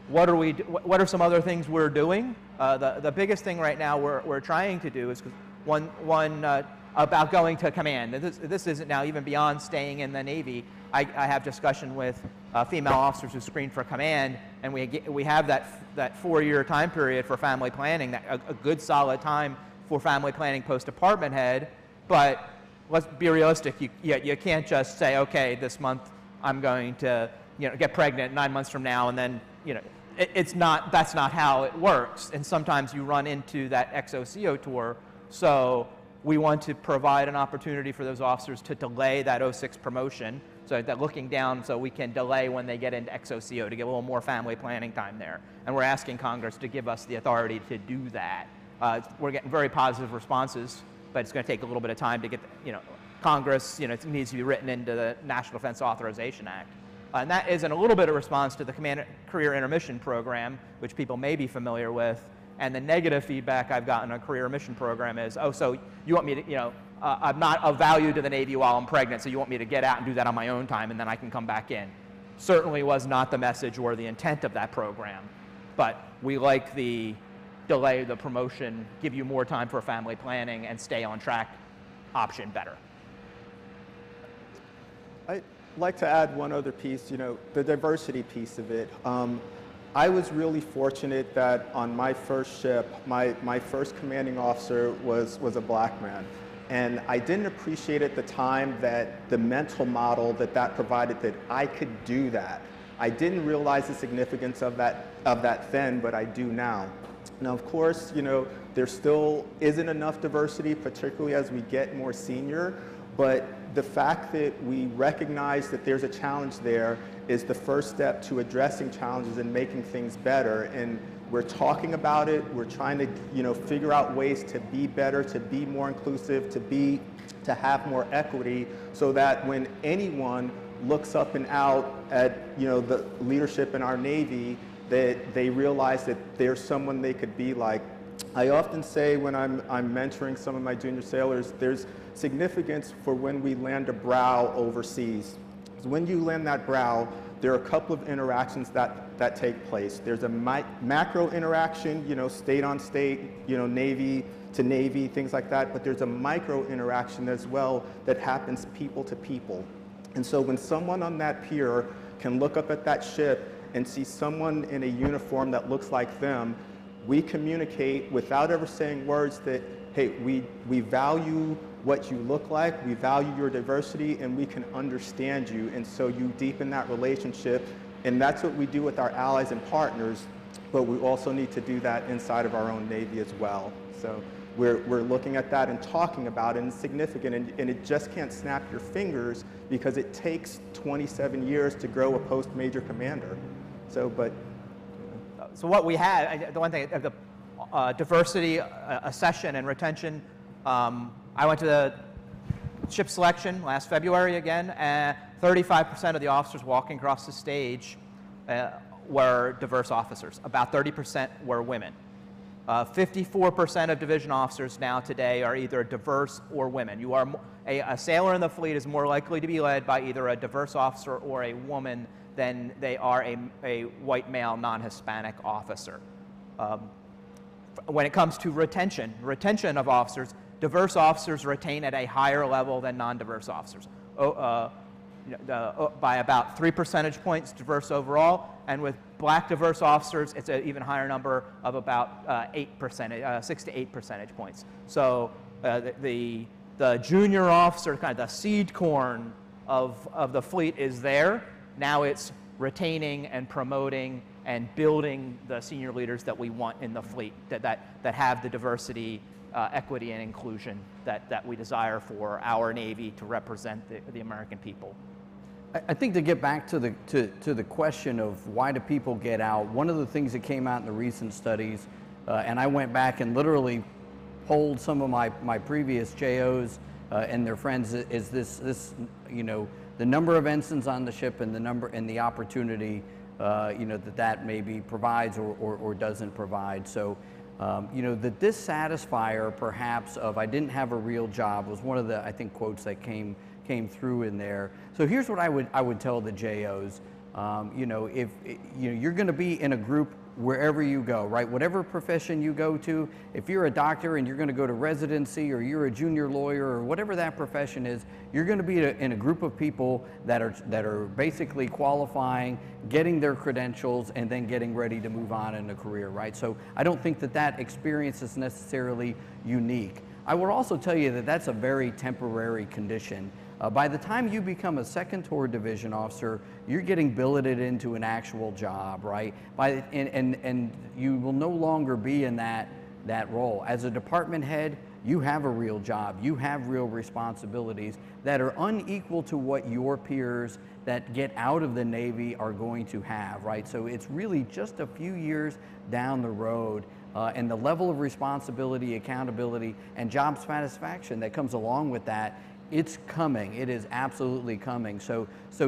What are some other things we're doing? The biggest thing right now we're trying to do is one about going to command. This isn't now even beyond staying in the Navy. I have discussion with female officers who screen for command, and we have that 4-year time period for family planning, a good solid time for family planning post-department head. But let's be realistic. You can't just say, okay, this month I'm going to get pregnant 9 months from now, and then that's not how it works. And sometimes you run into that XOCO tour. So we want to provide an opportunity for those officers to delay that 06 promotion, so that looking down, so we can delay when they get into XOCO to get a little more family planning time there. And we're asking Congress to give us the authority to do that. We're getting very positive responses, but it's going to take a little bit of time to get, Congress, it needs to be written into the National Defense Authorization Act. And that is in a little bit of response to the Career Intermission Program, which people may be familiar with. And the negative feedback I've gotten on a Career Intermission Program is, oh, so you want me to, I'm not of value to the Navy while I'm pregnant, so you want me to get out and do that on my own time, and then I can come back in. Certainly was not the message or the intent of that program. But we like the delay the promotion, give you more time for family planning, and stay on track option better. I'd like to add one other piece, the diversity piece of it. I was really fortunate that on my first ship, my first commanding officer was a black man. And I didn't appreciate at the time that the mental model that provided, that I could do that. I didn't realize the significance of that then, but I do now. Now, of course, there still isn't enough diversity, particularly as we get more senior, but the fact that we recognize that there's a challenge there is the first step to addressing challenges and making things better. And we're talking about it, we're trying to figure out ways to be better, to be more inclusive, to have more equity, so that when anyone looks up and out at the leadership in our Navy, that they realize that there's someone they could be like. I often say when I'm mentoring some of my junior sailors, there's significance for when we land a brow overseas. So when you land that brow, there are a couple of interactions that take place. There's a macro interaction, state on state, Navy to Navy, things like that, but there's a micro interaction as well that happens people to people. And so when someone on that pier can look up at that ship and see someone in a uniform that looks like them, we communicate without ever saying words that, hey, we value what you look like, we value your diversity, and we can understand you. And so you deepen that relationship, and that's what we do with our allies and partners, but we also need to do that inside of our own Navy as well. So we're looking at that and talking about it, and it's significant, and it just can't snap your fingers because it takes 27 years to grow a post-major commander. So what we had, the one thing, the diversity, accession, and retention, I went to the ship selection last February again, and 35% of the officers walking across the stage were diverse officers. About 30% were women. 54% of division officers now today are either diverse or women. You are a sailor in the fleet is more likely to be led by either a diverse officer or a woman than they are a white male non-Hispanic officer. When it comes to retention of officers, diverse officers retain at a higher level than non-diverse officers. By about 3 percentage points diverse overall, and with black diverse officers, it's an even higher number of about 6 to 8 percentage points. So the junior officer, kind of the seed corn of the fleet is there. Now it's retaining and promoting and building the senior leaders that we want in the fleet, that have the diversity, equity, and inclusion that we desire for our Navy to represent the American people. I think to get back to the question of why do people get out, one of the things that came out in the recent studies, and I went back and literally polled some of my previous JOs and their friends, is this the number of ensigns on the ship and the number and the opportunity that maybe provides or doesn't provide. So You know, the dissatisfier perhaps of "I didn't have a real job" was one of the, I think, quotes that came through in there. So here's what I would tell the JOs. You know, if you're going to be in a group wherever you go, right? Whatever profession you go to, if you're a doctor and you're going to go to residency, or you're a junior lawyer, or whatever that profession is, you're going to be in a group of people that are basically qualifying, getting their credentials, and then getting ready to move on in a career, right? So I don't think that experience is necessarily unique. I would also tell you that that's a very temporary condition. By the time you become a second tour division officer, you're getting billeted into an actual job, right? And you will no longer be in that role. As a department head, you have a real job. You have real responsibilities that are unequal to what your peers that get out of the Navy are going to have, right? So it's really just a few years down the road, and the level of responsibility, accountability, and job satisfaction that comes along with that, it's coming. It is absolutely coming. So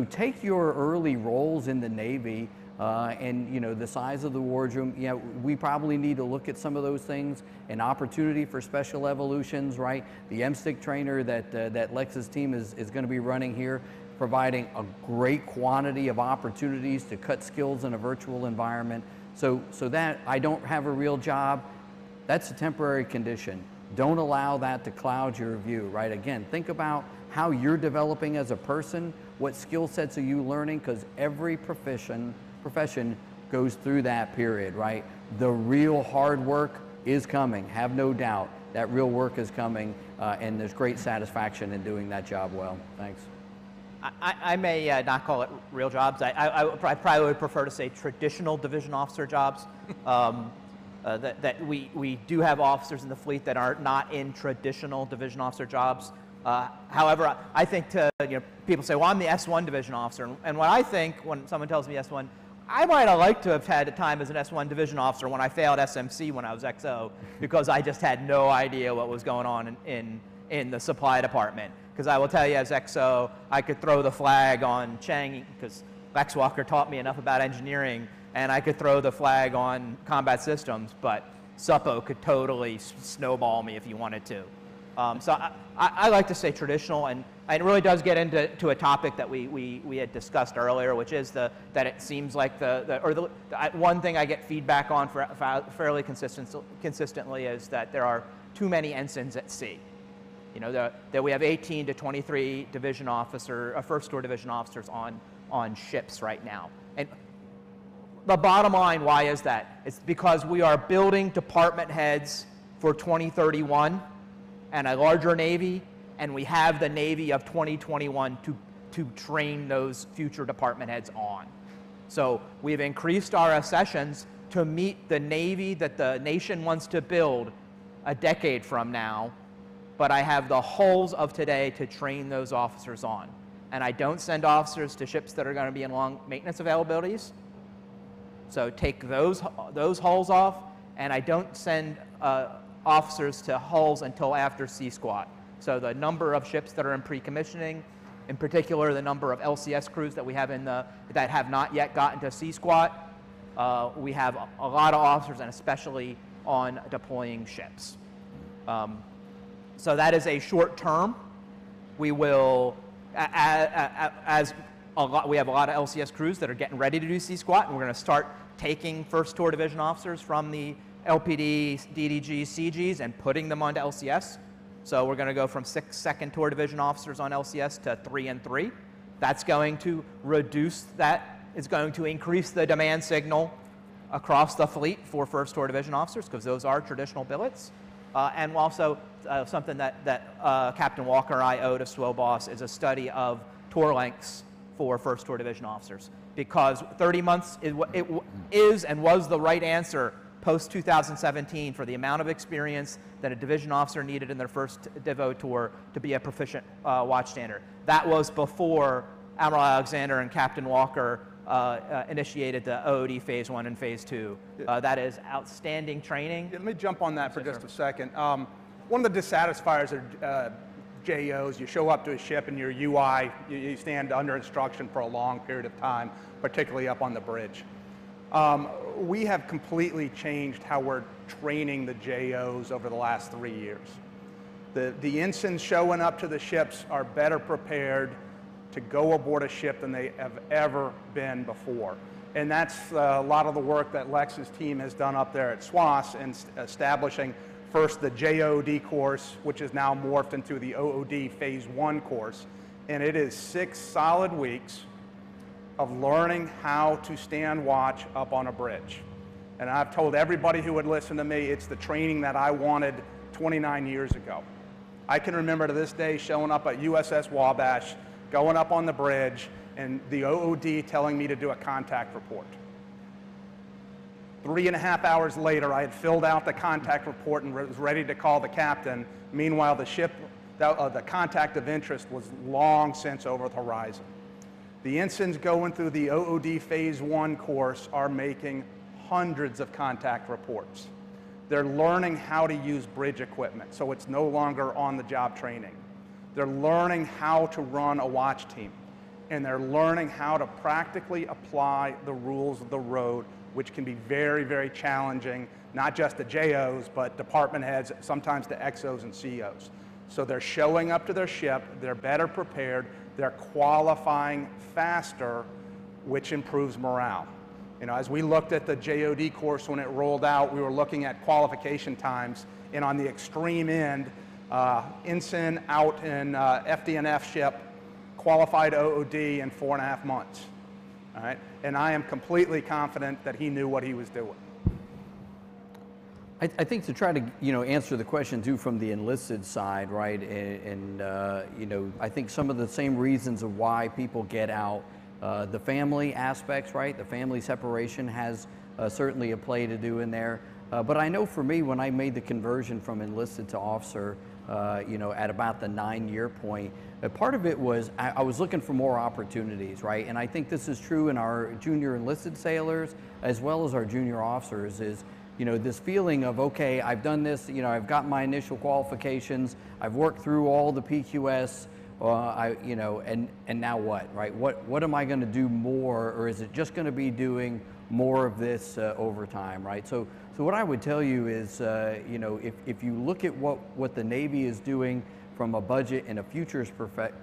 take your early roles in the Navy, and you know, the size of the wardroom. Yeah, we probably need to look at some of those things. An opportunity for special evolutions, right? The MSTIC trainer that Lex's team is going to be running here, providing a great quantity of opportunities to cut skills in a virtual environment. So that "I don't have a real job," that's a temporary condition. Don't allow that to cloud your view, right? Again, think about how you're developing as a person, what skill sets are you learning, because every profession goes through that period, right? The real hard work is coming, have no doubt. That real work is coming, and there's great satisfaction in doing that job well. Thanks. I may not call it real jobs. I probably would prefer to say traditional division officer jobs. That we do have officers in the fleet that are not in traditional division officer jobs. However, I think people say, well, I'm the S1 division officer. And what I think when someone tells me S1, I might have liked to have had a time as an S1 division officer when I failed SMC when I was XO, because I just had no idea what was going on in the supply department. Because I will tell you, as XO, I could throw the flag on Chang, because Lex Walker taught me enough about engineering, and I could throw the flag on combat systems, but Suppo could totally snowball me if he wanted to. So I like to say traditional, and it really does get into a topic that we had discussed earlier, which is that it seems like one thing I get feedback on fairly consistently is that there are too many ensigns at sea. You know, that we have 18 to 23 division first tour division officers on ships right now. And the bottom line, why is that? It's because we are building department heads for 2031 and a larger Navy, and we have the Navy of 2021 to train those future department heads on. So we've increased our accessions to meet the Navy that the nation wants to build a decade from now, but I have the hulls of today to train those officers on. And I don't send officers to ships that are going to be in long maintenance availabilities. So take those hulls off, and I don't send officers to hulls until after C Squat. So the number of ships that are in pre-commissioning, in particular the number of LCS crews that we have that have not yet gotten to C Squat, we have a lot of officers, and especially on deploying ships. So that is a short term. We will, we have a lot of LCS crews that are getting ready to do C Squat, and we're going to start taking first tour division officers from the LPD, DDG, CGs and putting them onto LCS. So we're going to go from 6 second tour division officers on LCS to 3 and 3. That's going to is going to increase the demand signal across the fleet for first tour division officers, because those are traditional billets. And also something that Captain Walker and I owe to SWO Boss is a study of tour lengths for first tour division officers, because 30 months is and was the right answer post 2017 for the amount of experience that a division officer needed in their first Divo tour to be a proficient watchstander. That was before Admiral Alexander and Captain Walker initiated the OOD Phase 1 and Phase 2. That is outstanding training. Yeah, let me jump on that for just a second. One of the dissatisfiers are JOs. You show up to a ship and your UI, you stand under instruction for a long period of time, particularly up on the bridge. We have completely changed how we're training the JOs over the last 3 years. The ensigns showing up to the ships are better prepared to go aboard a ship than they have ever been before. And that's a lot of the work that Lex's team has done up there at SWAS in establishing first the JOD course, which is now morphed into the OOD Phase 1 course. And it is 6 solid weeks of learning how to stand watch up on a bridge. And I've told everybody who would listen to me, it's the training that I wanted 29 years ago. I can remember to this day showing up at USS Wabash, going up on the bridge, and the OOD telling me to do a contact report. 3.5 hours later, I had filled out the contact report and was ready to call the captain. Meanwhile, the ship, the contact of interest was long since over the horizon. The ensigns going through the OOD Phase 1 course are making hundreds of contact reports. They're learning how to use bridge equipment, so it's no longer on-the-job training. They're learning how to run a watch team, and they're learning how to practically apply the rules of the road, which can be very, very challenging, not just to JOs, but department heads, sometimes to XOs and COs. So they're showing up to their ship, they're better prepared, they're qualifying faster, which improves morale. You know, as we looked at the JOD course when it rolled out, we were looking at qualification times, and on the extreme end, ensign out in FD&F ship, qualified OOD in 4.5 months. All right? And I am completely confident that he knew what he was doing. I think to try to, answer the question too from the enlisted side, right? And I think some of the same reasons of why people get out, the family aspects, right? The family separation has certainly a play to do in there. But I know for me, when I made the conversion from enlisted to officer, at about the 9-year point, part of it was I was looking for more opportunities, right? And I think this is true in our junior enlisted sailors as well as our junior officers is, this feeling of, okay, I've done this, I've got my initial qualifications, I've worked through all the PQS, and now what, right? What am I going to do more, or is it just going to be doing more of this over time, right? So what I would tell you is, if you look at what the Navy is doing from a budget and a futures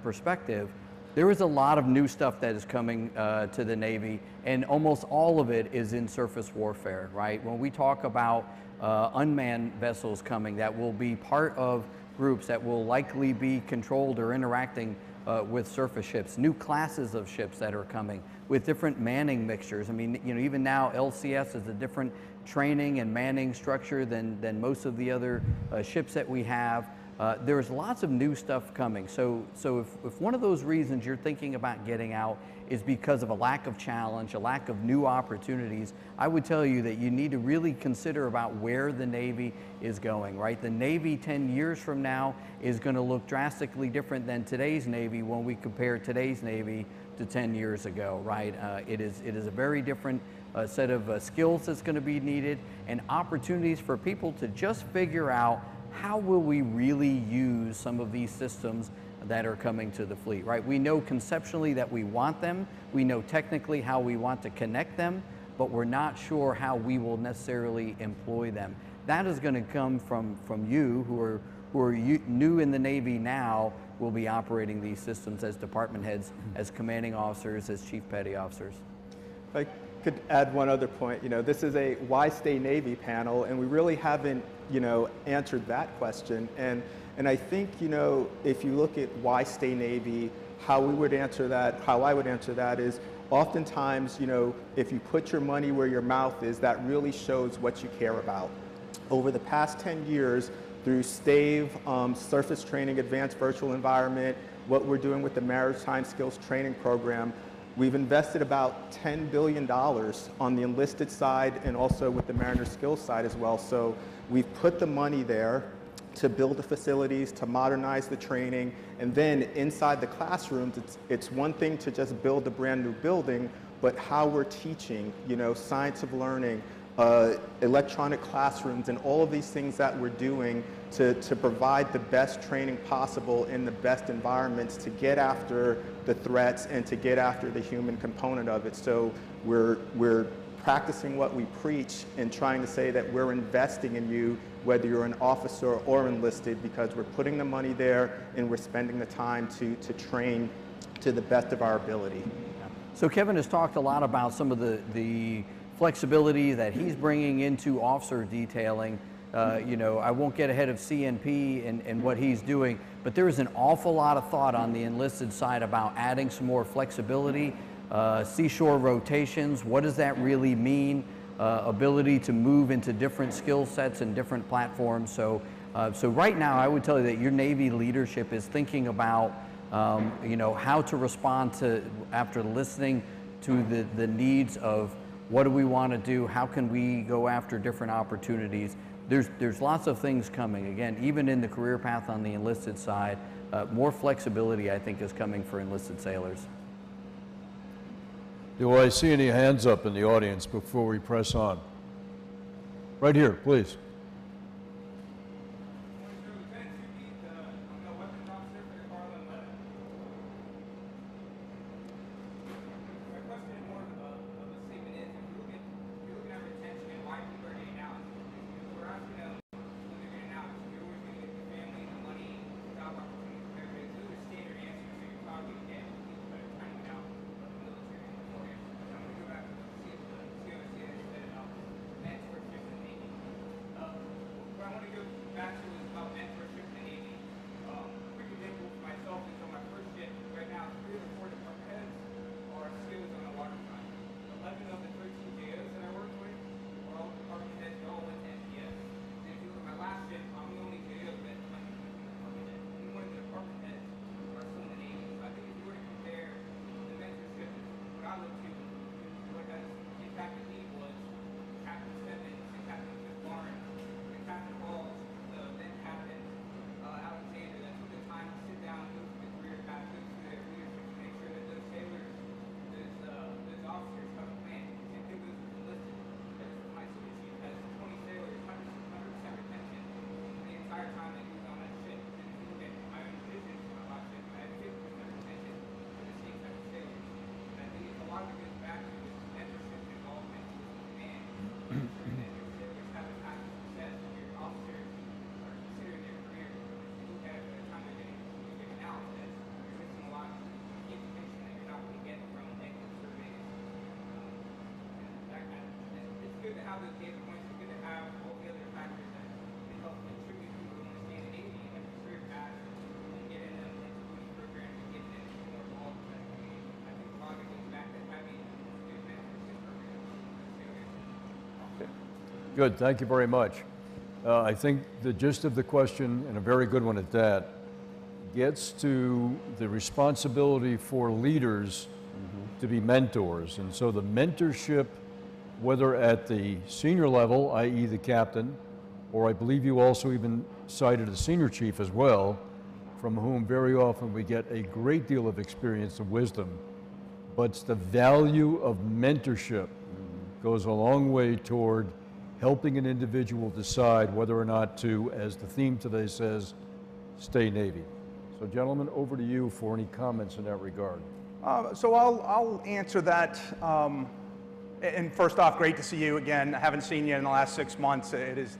perspective, there is a lot of new stuff that is coming to the Navy, and almost all of it is in surface warfare, right? When we talk about unmanned vessels coming that will be part of groups that will likely be controlled or interacting with surface ships, new classes of ships that are coming with different manning mixtures. I mean, even now LCS is a different training and manning structure than most of the other ships that we have. There's lots of new stuff coming. So if one of those reasons you're thinking about getting out is because of a lack of challenge, a lack of new opportunities, I would tell you that you need to really consider about where the Navy is going, right? The Navy 10 years from now is going to look drastically different than today's Navy when we compare today's Navy to 10 years ago, right? It is a very different set of skills that's going to be needed and opportunities for people to just figure out how will we really use some of these systems that are coming to the fleet, right? We know conceptually that we want them. We know technically how we want to connect them, but we're not sure how we will necessarily employ them. That is going to come from you who are new in the Navy now, will be operating these systems as department heads, as commanding officers, as chief petty officers. If I could add one other point, this is a why stay Navy panel, and we really haven't, answered that question. And I think, if you look at why stay Navy, how we would answer that, how I would answer that is oftentimes, if you put your money where your mouth is, that really shows what you care about. Over the past 10 years, through STAVE, Surface Training Advanced Virtual Environment, what we're doing with the Maritime Skills Training Program, we've invested about $10 billion on the enlisted side and also with the Mariner Skills side as well. So we've put the money there to build the facilities, to modernize the training, and then inside the classrooms, it's one thing to just build a brand new building, but how we're teaching, science of learning, electronic classrooms, and all of these things that we're doing to provide the best training possible in the best environments to get after the threats and to get after the human component of it. So we're practicing what we preach and trying to say that we're investing in you, whether you're an officer or enlisted, because we're putting the money there and we're spending the time to train to the best of our ability. So Kevin has talked a lot about some of the flexibility that he's bringing into officer detailing. You know, I won't get ahead of CNP and what he's doing, but there is an awful lot of thought on the enlisted side about adding some more flexibility, seashore rotations. What does that really mean? Ability to move into different skill sets and different platforms. So right now, I would tell you that your Navy leadership is thinking about you know, how to respond to, after listening to the needs of what do we want to do, how can we go after different opportunities. There's lots of things coming. Again, even in the career path on the enlisted side, more flexibility, I think, is coming for enlisted sailors. Do I see any hands up in the audience before we press on? Right here, please. Good, thank you very much. I think the gist of the question, and a very good one at that, gets to the responsibility for leaders to be mentors. And so the mentorship, whether at the senior level, i.e. the captain, or I believe you also even cited a senior chief as well, from whom very often we get a great deal of experience and wisdom, but it's the value of mentorship goes a long way toward helping an individual decide whether or not to, as the theme today says, stay Navy. So gentlemen, over to you for any comments in that regard. So I'll answer that. And first off, great to see you again. I haven't seen you in the last 6 months. It is,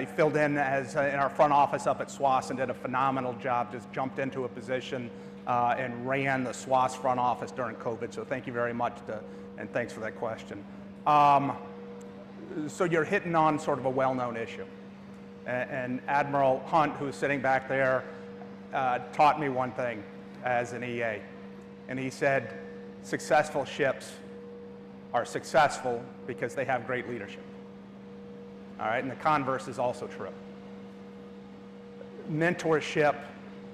you filled in as in our front office up at SWAS and did a phenomenal job, just jumped into a position and ran the SWAS front office during COVID. So thank you very much, and thanks for that question. So you're hitting on sort of a well-known issue. And Admiral Hunt, who's sitting back there, taught me one thing as an EA. And he said, successful ships are successful because they have great leadership. All right, and the converse is also true. Mentorship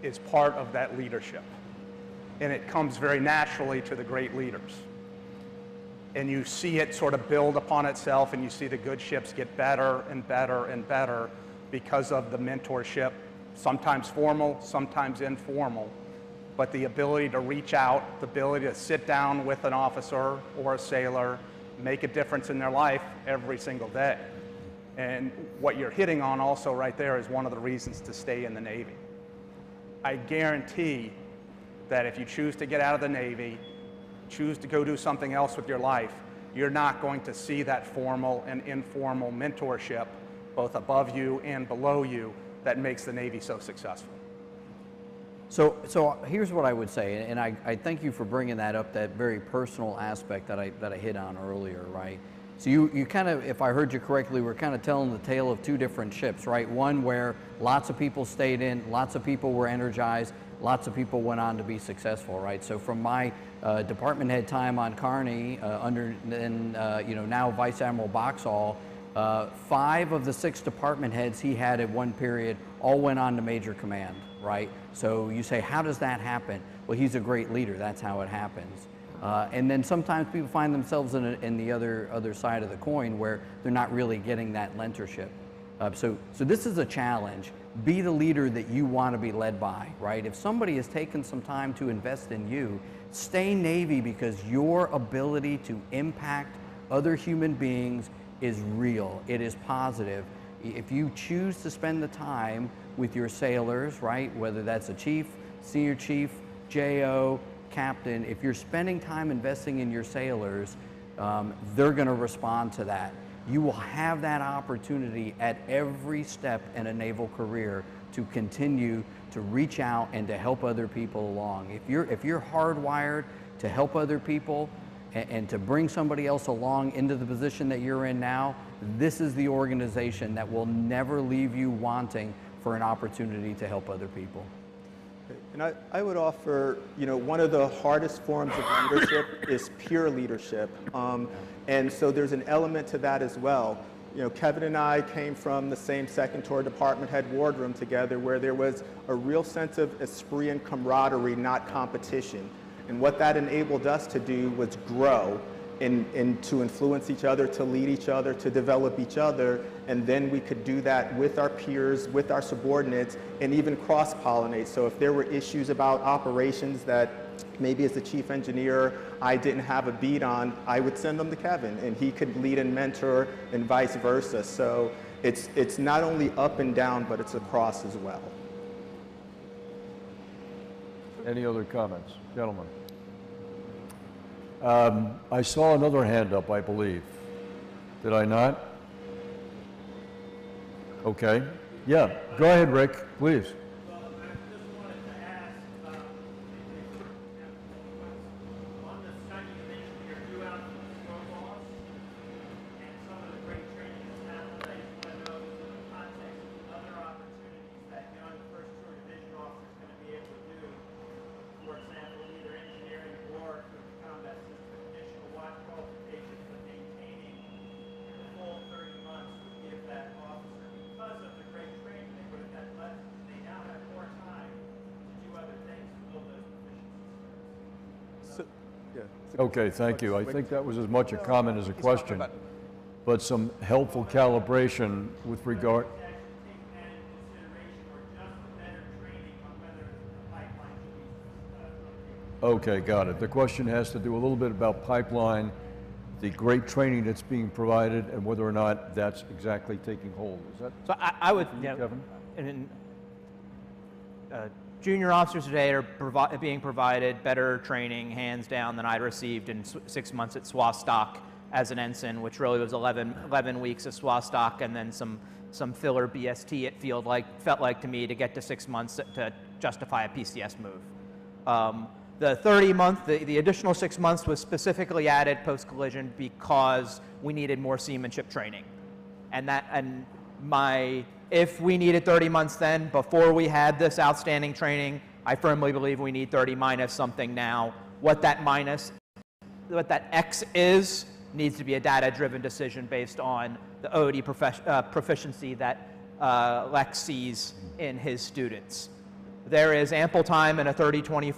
is part of that leadership. And it comes very naturally to the great leaders. And you see it sort of build upon itself, and you see the good ships get better and better and better because of the mentorship, sometimes formal, sometimes informal, but the ability to reach out, the ability to sit down with an officer or a sailor, make a difference in their life every single day. And what you're hitting on also right there is one of the reasons to stay in the Navy. I guarantee that if you choose to get out of the Navy, choose to go do something else with your life, you're not going to see that formal and informal mentorship, both above you and below you, that makes the Navy so successful. So here's what I would say, and I thank you for bringing that up, that very personal aspect that I hit on earlier, right? So you kind of, if I heard you correctly, we're kind of telling the tale of two different ships, right? One where lots of people stayed in, lots of people were energized, lots of people went on to be successful, right? So from my department head time on Kearney, now Vice Admiral Boxall, 5 of the 6 department heads he had at one period all went on to major command, right? So you say, how does that happen? Well, he's a great leader. That's how it happens. And then sometimes people find themselves in the other side of the coin where they're not really getting that mentorship. So this is a challenge. Be the leader that you want to be led by, right? If somebody has taken some time to invest in you, stay Navy, because your ability to impact other human beings is real. It is positive. If you choose to spend the time with your sailors, right, whether that's a chief, senior chief, JO, captain, if you're spending time investing in your sailors, they're going to respond to that. You will have that opportunity at every step in a naval career to continue to reach out and to help other people along. If you're hardwired to help other people and to bring somebody else along into the position that you're in now, this is the organization that will never leave you wanting for an opportunity to help other people. And I would offer, one of the hardest forms of leadership is peer leadership. And so there's an element to that as well. Kevin and I came from the same second tour department head wardroom together, where there was a real sense of esprit and camaraderie, not competition. And what that enabled us to do was grow and to influence each other, to lead each other, to develop each other, and then we could do that with our peers, with our subordinates, and even cross-pollinate. So if there were issues about operations that maybe as the chief engineer I didn't have a beat on, I would send them to Kevin, and he could lead and mentor, and vice versa. So it's not only up and down, but it's across as well. Any other comments? Gentlemen. I saw another hand up, I believe. Did I not? Okay. Yeah, go ahead, Rick, please. Well, I just wanted to ask, on the study that you're due out to the provost and some of the great training that's happened, I just want to know in the context of other opportunities that young first tour division officer is going to be able to do, for example, either engineering or combat system additional watch qualifications, but maintaining the full 30 months would give that officer, because of the great training they would have had less, they now have more time to do other things to build those proficiencies. Okay, thank you. I think that was as much a comment as a question, but some helpful calibration with regard. Actually take that into consideration, or just the better training on whether the pipeline should be Okay, got it. The question has to do a little bit about pipeline, the great training that's being provided, and whether or not that's exactly taking hold. Is that So I would, Kevin? Junior officers today are being provided better training, hands down, than I received in 6 months at Swastock as an ensign, which really was 11 weeks of Swastock and then some filler BST. It felt like to me to get to 6 months to justify a PCS move. The 30-month, the additional 6 months was specifically added post-collision because we needed more seamanship training. If we needed 30 months then, before we had this outstanding training, I firmly believe we need 30 minus something now. What that X is needs to be a data-driven decision based on the OD proficiency that Lex sees in his students. There is ample time in a 30-20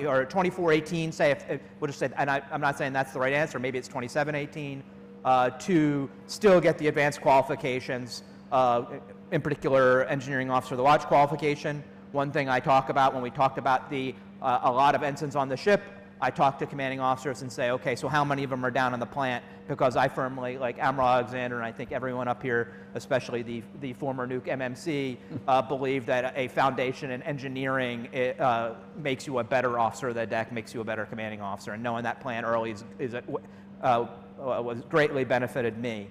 or 24-18, say, we'll just say, and I'm not saying that's the right answer, maybe it's 27-18, to still get the advanced qualifications, in particular engineering officer of the watch qualification. One thing I talk about when we talked about a lot of ensigns on the ship, I talk to commanding officers and say, okay, so how many of them are down in the plant? Because I firmly, like Admiral Alexander, and I think everyone up here, especially the former nuke MMC, believe that a foundation in engineering makes you a better officer of the deck, makes you a better commanding officer. And knowing that plant early was greatly benefited me.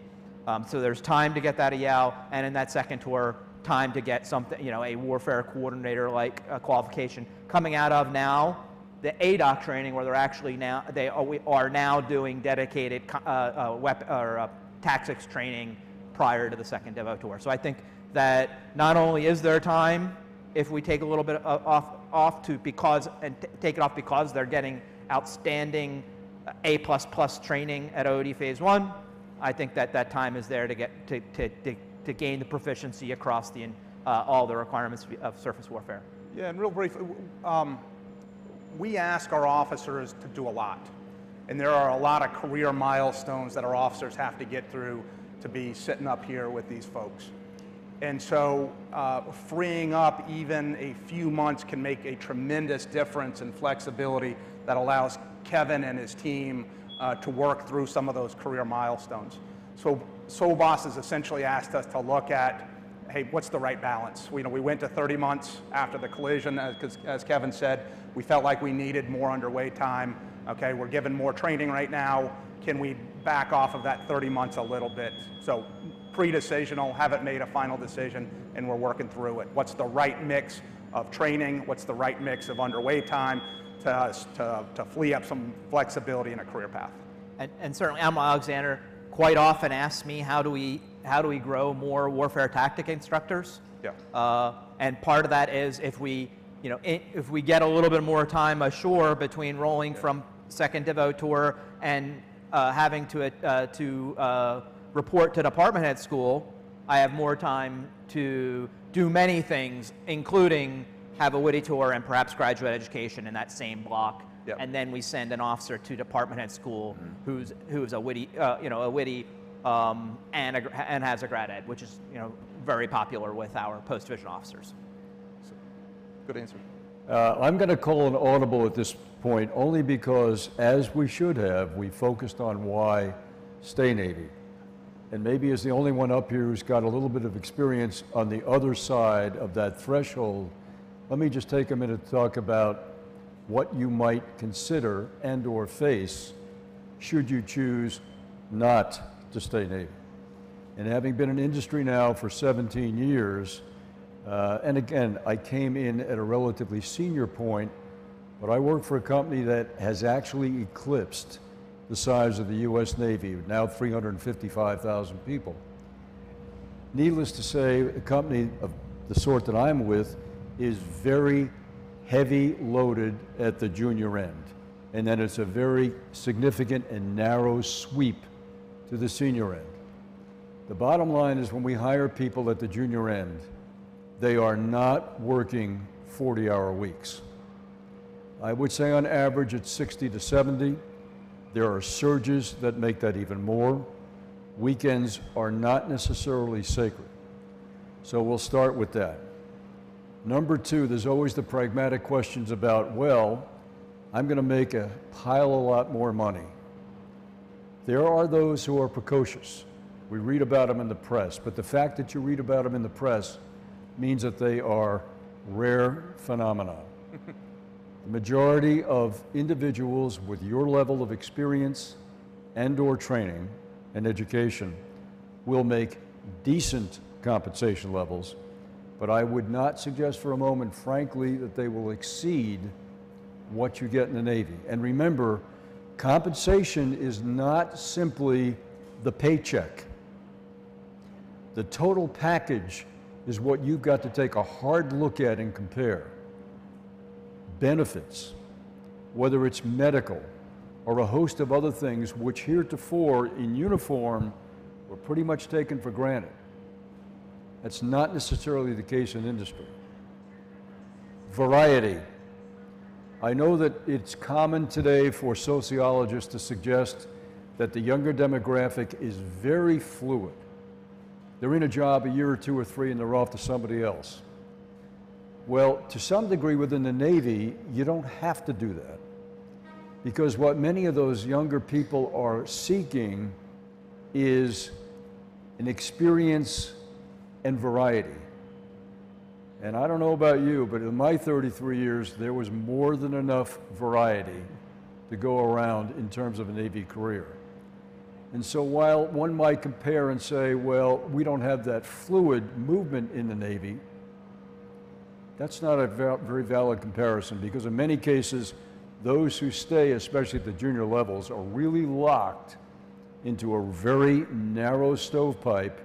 So there's time to get that EL, and in that second tour, time to get something, you know, a warfare coordinator like qualification. Coming out of now, the ADOC training, where they're actually now, we are now doing dedicated tactics training prior to the second Devo tour. So I think that not only is there time, if we take a little bit off to take it off because they're getting outstanding A++ training at OD Phase 1, I think that time is there to get to gain the proficiency across all the requirements of surface warfare. Yeah, and real brief, we ask our officers to do a lot. And there are a lot of career milestones that our officers have to get through to be sitting up here with these folks. And so freeing up even a few months can make a tremendous difference in flexibility that allows Kevin and his team to work through some of those career milestones. So SOBOS has essentially asked us to look at, hey, what's the right balance? We went to 30 months after the collision, as Kevin said. We felt like we needed more underway time. Okay, we're given more training right now. Can we back off of that 30 months a little bit? So pre-decisional, haven't made a final decision, and we're working through it. What's the right mix of training? What's the right mix of underway time to free up some flexibility in a career path? And certainly Admiral Alexander quite often asks me, how do we grow more warfare tactic instructors? Yeah. And part of that is if we get a little bit more time ashore between rolling from second Devo tour and having to report to department head school, I have more time to do many things, including have a WITI tour and perhaps graduate education in that same block. Yep. And then we send an officer to department head school who's a WITI, and has a grad ed, which is very popular with our post division officers. Good answer. I'm going to call an audible at this point only because, as we should have, we focused on why stay Navy. And maybe as the only one up here who's got a little bit of experience on the other side of that threshold, let me just take a minute to talk about what you might consider and or face should you choose not to stay Navy. And having been in industry now for 17 years, and again, I came in at a relatively senior point, but I work for a company that has actually eclipsed the size of the U.S. Navy, now 355,000 people. Needless to say, a company of the sort that I'm with is very heavy loaded at the junior end. And then it's a very significant and narrow sweep to the senior end. The bottom line is when we hire people at the junior end, they are not working 40-hour weeks. I would say on average it's 60 to 70. There are surges that make that even more. Weekends are not necessarily sacred. So we'll start with that. Number two, there's always the pragmatic questions about, well, I'm going to make a pile a lot more money. There are those who are precocious. We read about them in the press, but the fact that you read about them in the press means that they are rare phenomena. The majority of individuals with your level of experience and or training and education will make decent compensation levels, but I would not suggest for a moment, frankly, that they will exceed what you get in the Navy. And remember, compensation is not simply the paycheck. The total package is what you've got to take a hard look at and compare. Benefits, whether it's medical or a host of other things which heretofore in uniform were pretty much taken for granted. That's not necessarily the case in industry. Variety. I know that it's common today for sociologists to suggest that the younger demographic is very fluid. They're in a job a year or two or three and they're off to somebody else. Well, to some degree within the Navy, you don't have to do that. because what many of those younger people are seeking is an experience and variety. And I don't know about you, but in my 33 years, there was more than enough variety to go around in terms of a Navy career. And so while one might compare and say, well, we don't have that fluid movement in the Navy, that's not a very valid comparison, because in many cases, those who stay, especially at the junior levels, are really locked into a very narrow stovepipe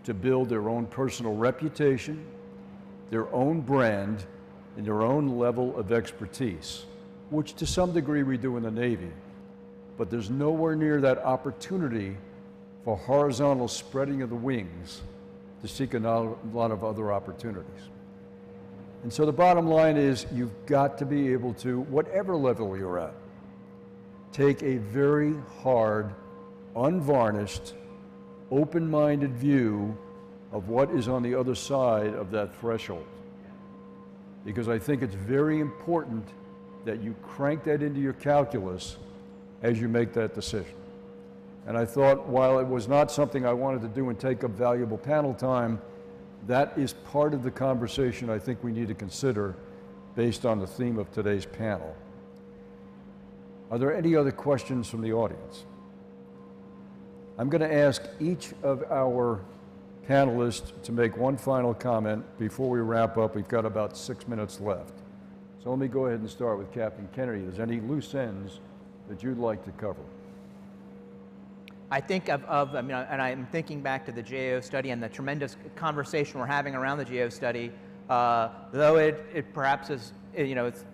to build their own personal reputation, their own brand, and their own level of expertise, which to some degree we do in the Navy. But there's nowhere near that opportunity for horizontal spreading of the wings to seek a lot of other opportunities. And so the bottom line is, you've got to be able to, whatever level you're at, take a very hard, unvarnished, open-minded view of what is on the other side of that threshold. Because I think it's very important that you crank that into your calculus as you make that decision. And I thought, while it was not something I wanted to do and take up valuable panel time, that is part of the conversation I think we need to consider based on the theme of today's panel. Are there any other questions from the audience? I'm going to ask each of our panelists to make one final comment before we wrap up. We've got about 6 minutes left. So let me go ahead and start with Captain Kennedy. Is there any loose ends that you'd like to cover? I think and I'm thinking back to the GAO study and the tremendous conversation we're having around the GAO study. Though it perhaps is, it's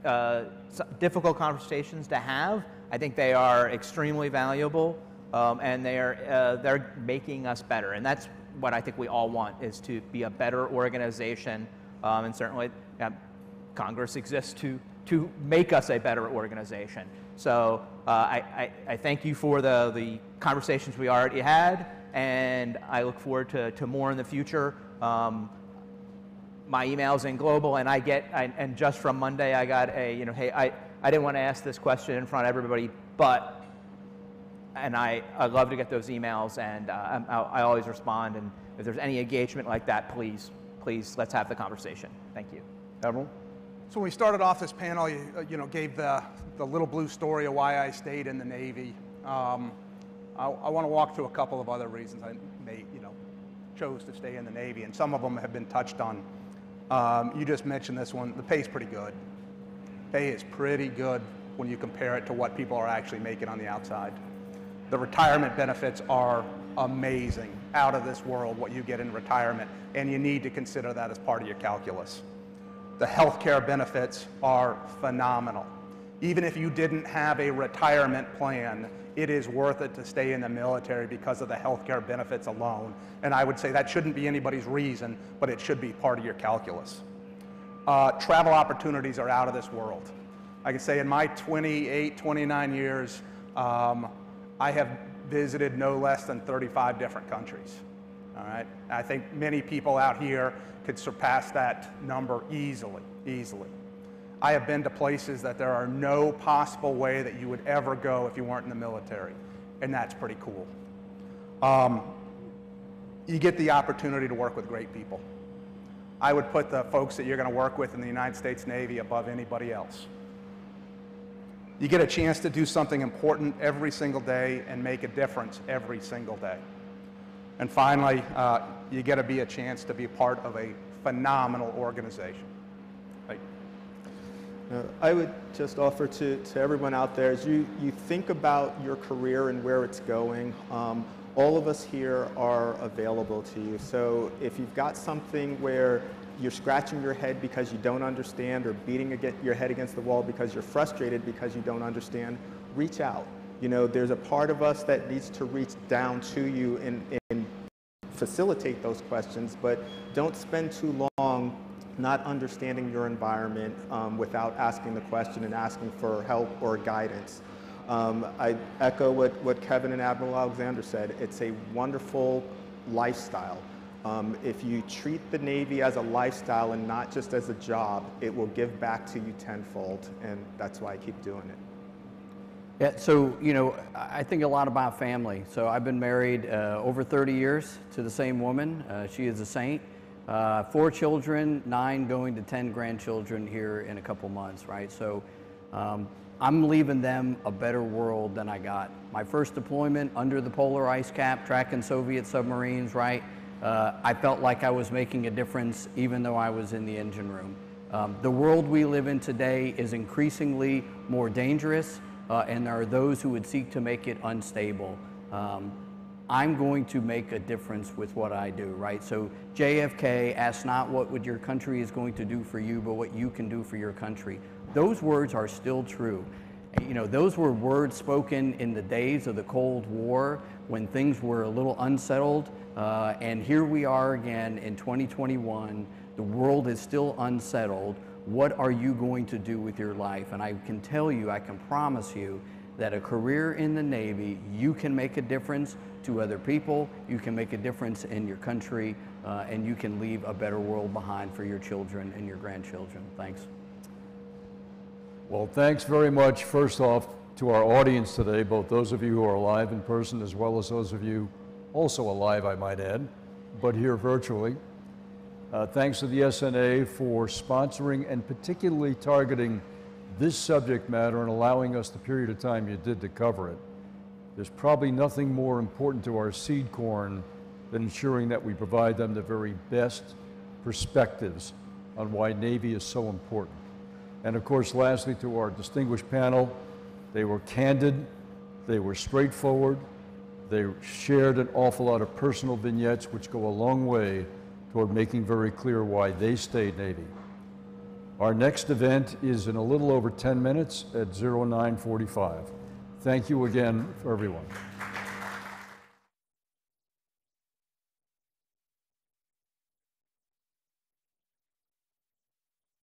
difficult conversations to have, I think they are extremely valuable, and they're making us better. And that's what I think we all want, is to be a better organization. And certainly Congress exists to make us a better organization. So I thank you for the conversations we already had, and I look forward to more in the future. My email's in global, and and just from Monday I got a, hey, I didn't want to ask this question in front of everybody, and I love to get those emails, and I always respond, and if there's any engagement like that, please let's have the conversation. Thank you. Admiral? So when we started off this panel, you gave the little blue story of why I stayed in the Navy. I want to walk through a couple of other reasons I chose to stay in the Navy, and some of them have been touched on. You just mentioned this one. The pay's pretty good. Pay is pretty good when you compare it to what people are actually making on the outside. The retirement benefits are amazing, out of this world, what you get in retirement, and you need to consider that as part of your calculus. The healthcare benefits are phenomenal. Even if you didn't have a retirement plan, it is worth it to stay in the military because of the healthcare benefits alone. And I would say that shouldn't be anybody's reason, but it should be part of your calculus. Travel opportunities are out of this world. I can say in my 28, 29 years, I have visited no less than 35 different countries. All right? I think many people out here could surpass that number easily. I have been to places that there are no possible way that you would ever go if you weren't in the military, and that's pretty cool. You get the opportunity to work with great people. I would put the folks that you're going to work with in the United States Navy above anybody else. You get a chance to do something important every single day and make a difference every single day. And finally, you get to be a chance to be a part of a phenomenal organization. Right. I would just offer to everyone out there, as you think about your career and where it's going, all of us here are available to you. So if you've got something where you're scratching your head because you don't understand, or beating your head against the wall because you're frustrated because you don't understand, reach out. There's a part of us that needs to reach down to you and facilitate those questions, but don't spend too long not understanding your environment without asking the question and asking for help or guidance. I echo what Kevin and Admiral Alexander said. It's a wonderful lifestyle. If you treat the Navy as a lifestyle and not just as a job, it will give back to you tenfold, and that's why I keep doing it. Yeah, so, you know, I think a lot about family. So I've been married over 30 years to the same woman. She is a saint. 4 children, 9 going to 10 grandchildren here in a couple months, right? So I'm leaving them a better world than I got. My first deployment under the polar ice cap, tracking Soviet submarines, right? I felt like I was making a difference even though I was in the engine room. The world we live in today is increasingly more dangerous, and there are those who would seek to make it unstable. I'm going to make a difference with what I do, right? So JFK asked not what your country is going to do for you, but what you can do for your country. Those words are still true. You know, those were words spoken in the days of the Cold War when things were a little unsettled, and here we are again in 2021. The world is still unsettled. What are you going to do with your life? And I can tell you, I can promise you that a career in the Navy, you can make a difference to other people, you can make a difference in your country, and you can leave a better world behind for your children and your grandchildren. Thanks. Well, thanks very much, first off, to our audience today, both those of you who are live in person as well as those of you also alive, I might add, but here virtually. Thanks to the SNA for sponsoring and particularly targeting this subject matter and allowing us the period of time you did to cover it. There's probably nothing more important to our seed corn than ensuring that we provide them the very best perspectives on why Navy is so important. And of course, lastly, to our distinguished panel, they were candid, they were straightforward, they shared an awful lot of personal vignettes which go a long way toward making very clear why they stayed Navy. Our next event is in a little over 10 minutes at 09:45. Thank you again for everyone.